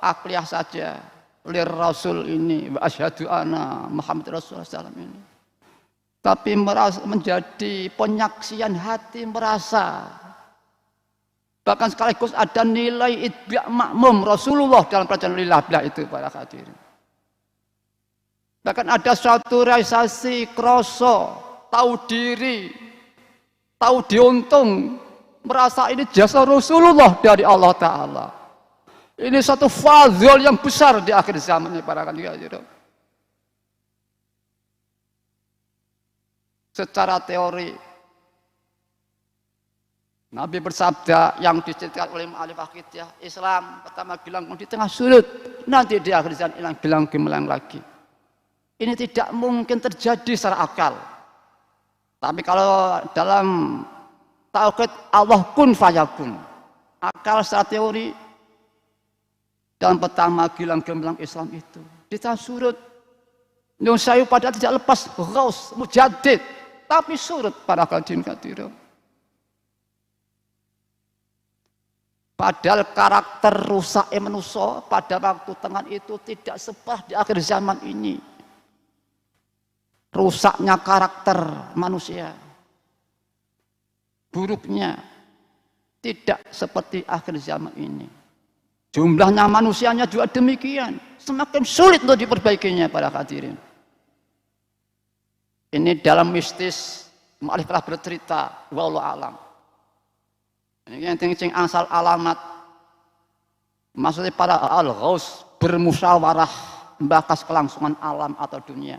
akliyah saja. Lir Rasul ini wa asyhadu anna Muhammad Rasulullah SAW ini. Tapi menjadi penyaksian hati merasa. Bahkan sekaligus ada nilai itbi' makmum Rasulullah dalam perjalanan lillah billah itu para hadirin. Bahkan ada suatu realisasi kroso tahu diri, tahu diuntung, merasa ini jasa Rasulullah dari Allah Ta'ala. Ini satu fadhil yang besar di akhir zaman ini para kandidat. Secara teori, Nabi bersabda yang diceritakan oleh mu'alif akidiyah, Islam pertama bilang di tengah sudut, nanti di akhir zaman hilang bilang gemelang lagi. Ini tidak mungkin terjadi secara akal. Tapi kalau dalam tauhid Allah kun fayakun. Akal secara teori dalam pertama gilang gemilang Islam itu. Di tengah surut. Nyun sayu pada tidak lepas ghaus, mujaddid. Tapi surut para kadin kadiro. Padahal karakter rusak manusia pada waktu tengah itu tidak separah di akhir zaman ini. Rusaknya karakter manusia, buruknya tidak seperti akhir zaman ini. Jumlahnya manusianya juga demikian. Semakin sulit untuk diperbaikinya para hadirin. Ini dalam mistis mu'allif telah bercerita, wallahu alam. Ini yang tinggi asal alamat. Maksudnya para al-ghaus bermusyawarah membahas kelangsungan alam atau dunia.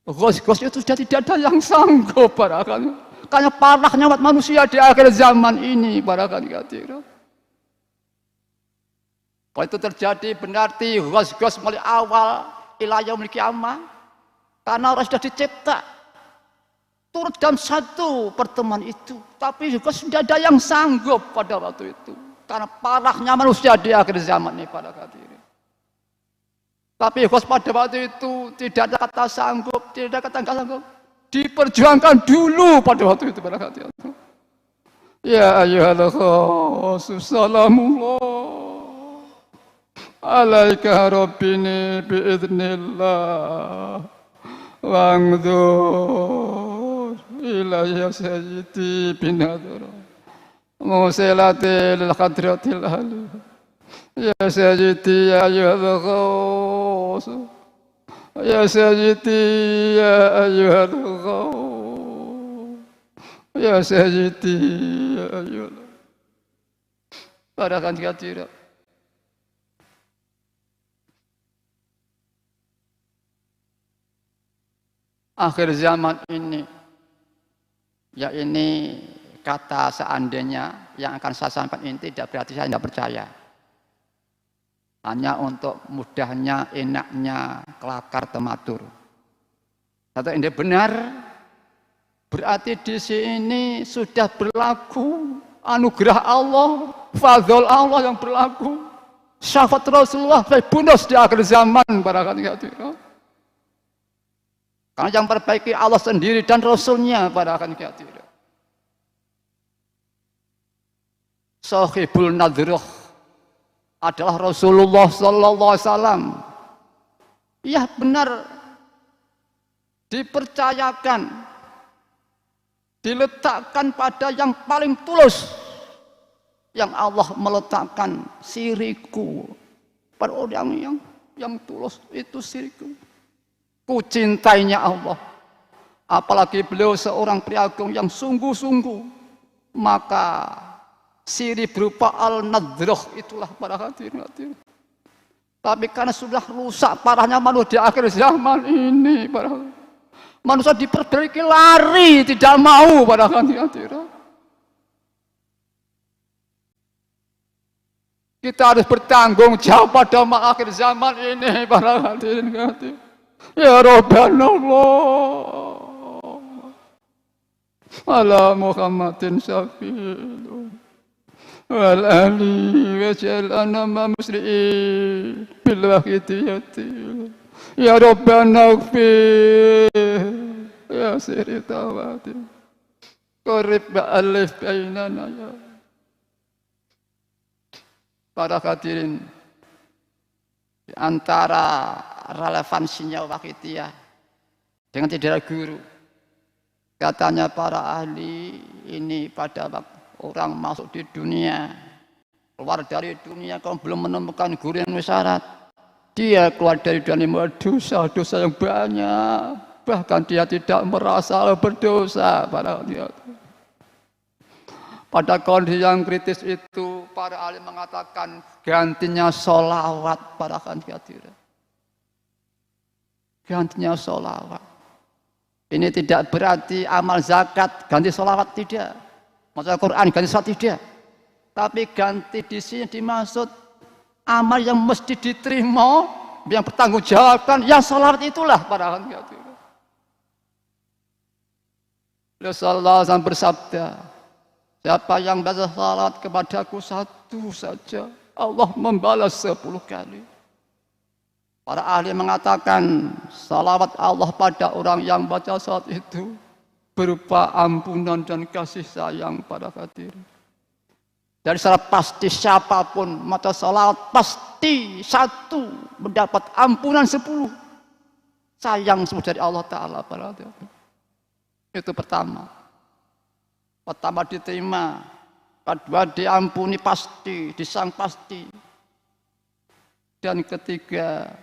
Ghaus-ghaus itu sudah tidak ada yang sanggup para hadirin. Karena parahnya umat manusia di akhir zaman ini para hadirin. Kalau itu terjadi berarti ghaus-ghaus mulai awal ila yaumil qiyamah, karena orang sudah dicipta turut dalam satu pertemuan itu, tapi juga sudah ada yang sanggup pada waktu itu karena parahnya manusia di akhir zaman ini para hadirin. Tapi ghaus pada waktu itu tidak ada kata sanggup, tidak ada kata enggak sanggup, diperjuangkan dulu pada waktu itu para hadirin. Ya ayyuhal ghaus salamullah alaika rabbini biiznillah wangdur ilayya sayyidi binadra musilatil khadratil ahli ya sayyidi ya ayyuhal ghaus ya sayyidi ya ayyuhal ghaus ya sayyidi ya ayyuhal para hadirin. Akhir zaman ini, ya ini kata seandainya yang akan saya sampaikan ini tidak berarti saya tidak percaya. Hanya untuk mudahnya, enaknya, kelakar, tematur. Atau ini benar, berarti di sini sudah berlaku anugerah Allah, fadl Allah yang berlaku. Syafaat Rasulullah bonus di akhir zaman para hadirin. Karena yang perbaiki Allah sendiri dan Rasulnya para hadirin. Sahibul nadhrah adalah Rasulullah sallallahu alaihi wasallam. Ya benar dipercayakan, diletakkan pada yang paling tulus, yang Allah meletakkan siriku pada orang yang tulus itu siriku. Ku cintainya Allah, apalagi beliau seorang priagung yang sungguh-sungguh, maka siri berupa al-nadhrah itulah para hadirin. Tapi karena sudah rusak parahnya manusia di akhir zaman ini, para manusia diperbaiki lari tidak mau para hadirin. Kita harus bertanggung jawab pada akhir zaman ini para hadirin. Ya Rabbana Allah ala Muhammadin syafi'il wal ahli waj'alna ma musli'in bil wahidiyati ya Rabbana ighfir ya siri tawati qarib ba'alif bainana ya. Para hadirin, di antara relevansinya wakitiyah dengan tidak guru, katanya para ahli ini pada waktu orang masuk di dunia, keluar dari dunia kalau belum menemukan guru yang syarat, dia keluar dari dunia dosa-dosa yang banyak, bahkan dia tidak merasa berdosa. Pada kondisi yang kritis itu para ahli mengatakan gantinya sholawat para hadirin. Gantinya sholawat. Ini tidak berarti amal zakat ganti sholawat, tidak. Maksudnya Quran ganti sholawat, tidak. Tapi ganti di sini dimaksud amal yang mesti diterima, yang bertanggung jawabkan, yang sholawat itulah para hadirin. Rasulullah SAW bersabda, siapa yang baca salat kepadaku satu saja, Allah membalas 10 kali. Para ahli mengatakan salawat Allah pada orang yang baca salat itu berupa ampunan dan kasih sayang pada hadirin. Dan secara pasti siapapun baca salawat pasti satu mendapat ampunan 10, sayang 10 dari Allah Ta'ala pada hadirin. Itu pertama. Pertama diterima, kedua diampuni pasti, disang pasti. Dan ketiga,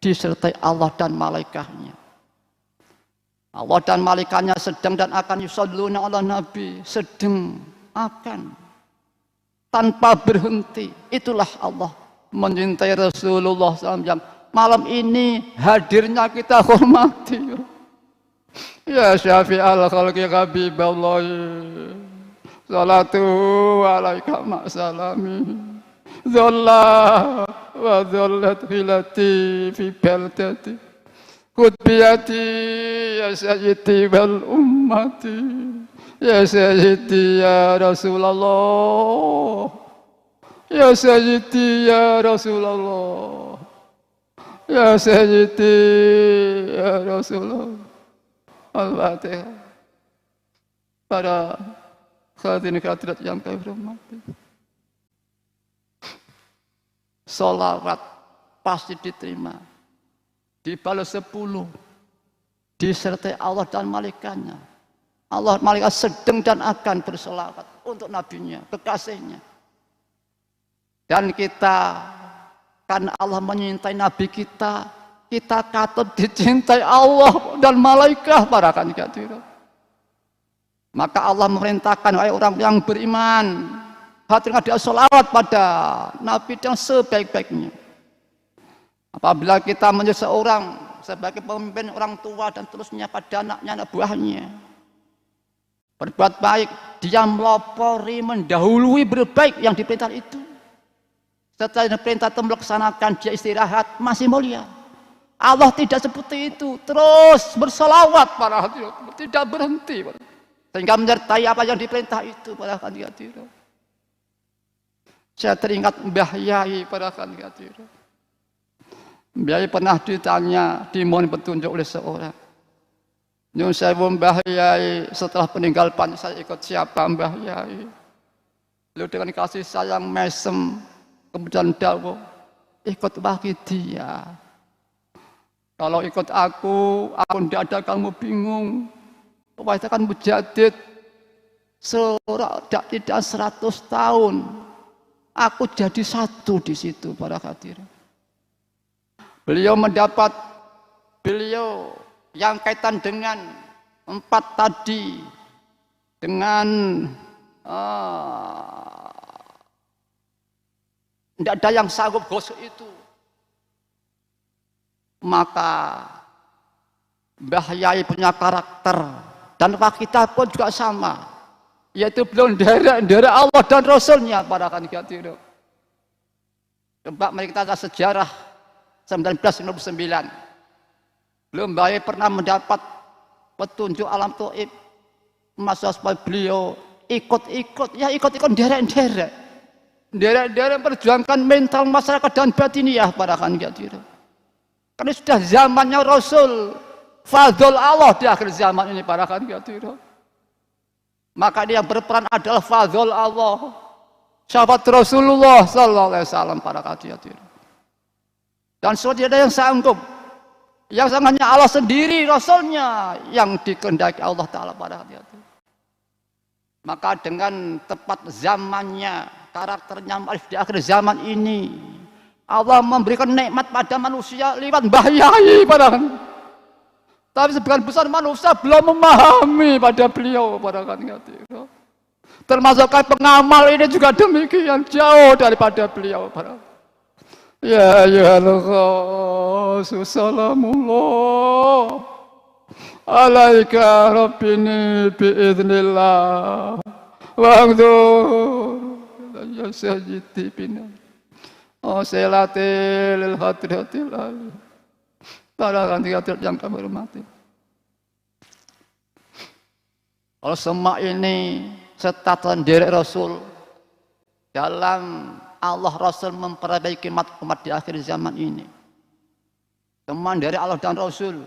disertai Allah dan malaikatnya. Allah dan malaikatnya sedang dan akan yusalluna ala Nabi, sedang akan tanpa berhenti. Itulah Allah mencintai Rasulullah SAW yang malam ini hadirnya kita hormati. Ya syafi'al khalqi habiballah, salatu alaika ma'salami, zallah wa zallat hilati fi baldati, khutbiyati ya sayyidi wal ummati, ya sayyidi ya Rasulullah, ya sayyidi ya Rasulullah, ya sayyidi ya Rasulullah. Al-Fatihah. Para hadirin hadirat yang kami hormati, sholawat pasti diterima, dibalas 10, disertai Allah dan malaikatnya. Allah malaikat sedang dan akan bersolawat untuk nabinya, kekasihnya. Dan kita, karena Allah menyintai nabi kita, kita katut dicintai Allah dan malaikat para hadirin. Maka Allah memerintahkan wahai orang yang beriman, hadirkan dia sholawat pada nabi yang sebaik-baiknya. Apabila kita menjadi seorang sebagai pemimpin, orang tua dan terusnya pada anaknya, anak buahnya, berbuat baik, dia melopori, mendahului berbaik yang diperintah itu. Setelah diperintah itu melaksanakan, dia istirahat, masih mulia. Allah tidak seperti itu, terus bersolawat para hadirin, tidak berhenti, sehingga menyertai apa yang diperintah itu para hadirin. Saya teringat Mbah Yai para hadirin. Mbah Yai pernah ditanya, dimohon petunjuk oleh seorang. Nyun sewu Mbah Yai, setelah peninggal pan saya ikut siapa Mbah Yai? Lalu dengan kasih sayang mesem, kemudian dawuh, ikut bagi dia. Kalau ikut aku tidak ada kamu bingung. Kita kan mujadid tidak 100 tahun. Aku jadi satu di situ para hadirin. Beliau mendapat, beliau yang kaitan dengan 4 tadi, dengan tidak ada yang sanggup gosok itu. Maka Mbah Yai punya karakter, dan kita pun juga sama, yaitu beliau derek Allah dan Rasulnya para hadirin. Coba mari kita lihat sejarah 1959. Beliau Mbah Yai pernah mendapat petunjuk alam taib, masa supaya beliau ikut derek perjuangkan mental masyarakat dan batiniah para hadirin. Karena sudah zamannya Rasul, fadhol Allah di akhir zaman ini para hadirin. Maka dia yang berperan adalah fadhol Allah, sahabat Rasulullah sallallahu alaihi wasallam para hadirin. Dan sudah ada yang sanggup, yang sangatnya Allah sendiri, Rasulnya yang dikehendaki Allah Ta'ala para hadirin. Maka dengan tepat zamannya, karakternya di akhir zaman ini, Allah memberikan nikmat pada manusia lewat Mbah Yai para. Tapi sebagian besar manusia belum memahami pada beliau para hadirin. Termasuk pengamal ini juga demikian, jauh daripada beliau para. Ya ayyuhal salamullah alaika rabbini biiznillah wa'udhu ya sayyidi bina selatil hadratil ali. Para hadirin yang kami hormati, kalau semua ini status derek Rasul dalam Allah, Rasul memperbaiki umat di akhir zaman ini. Teman dari Allah dan Rasul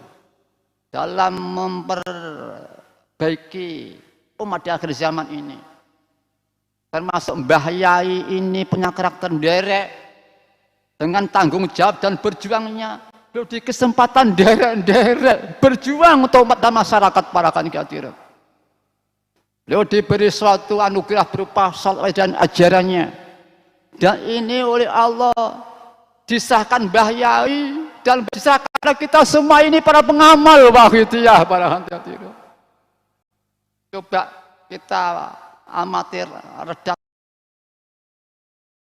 dalam memperbaiki umat di akhir zaman ini. Termasuk Mbah Yai ini punya karakter derek, dengan tanggung jawab dan berjuangnya. Beliau di kesempatan derek berjuang untuk umat dan masyarakat para hadirin. Beliau diberi suatu anugerah berupa salawat dan ajarannya. Dan ini oleh Allah disahkan Mbah Yai dan disahkan kita semua ini para pengamal Wahidiyah, para hati-hati. Coba kita amatir redaksi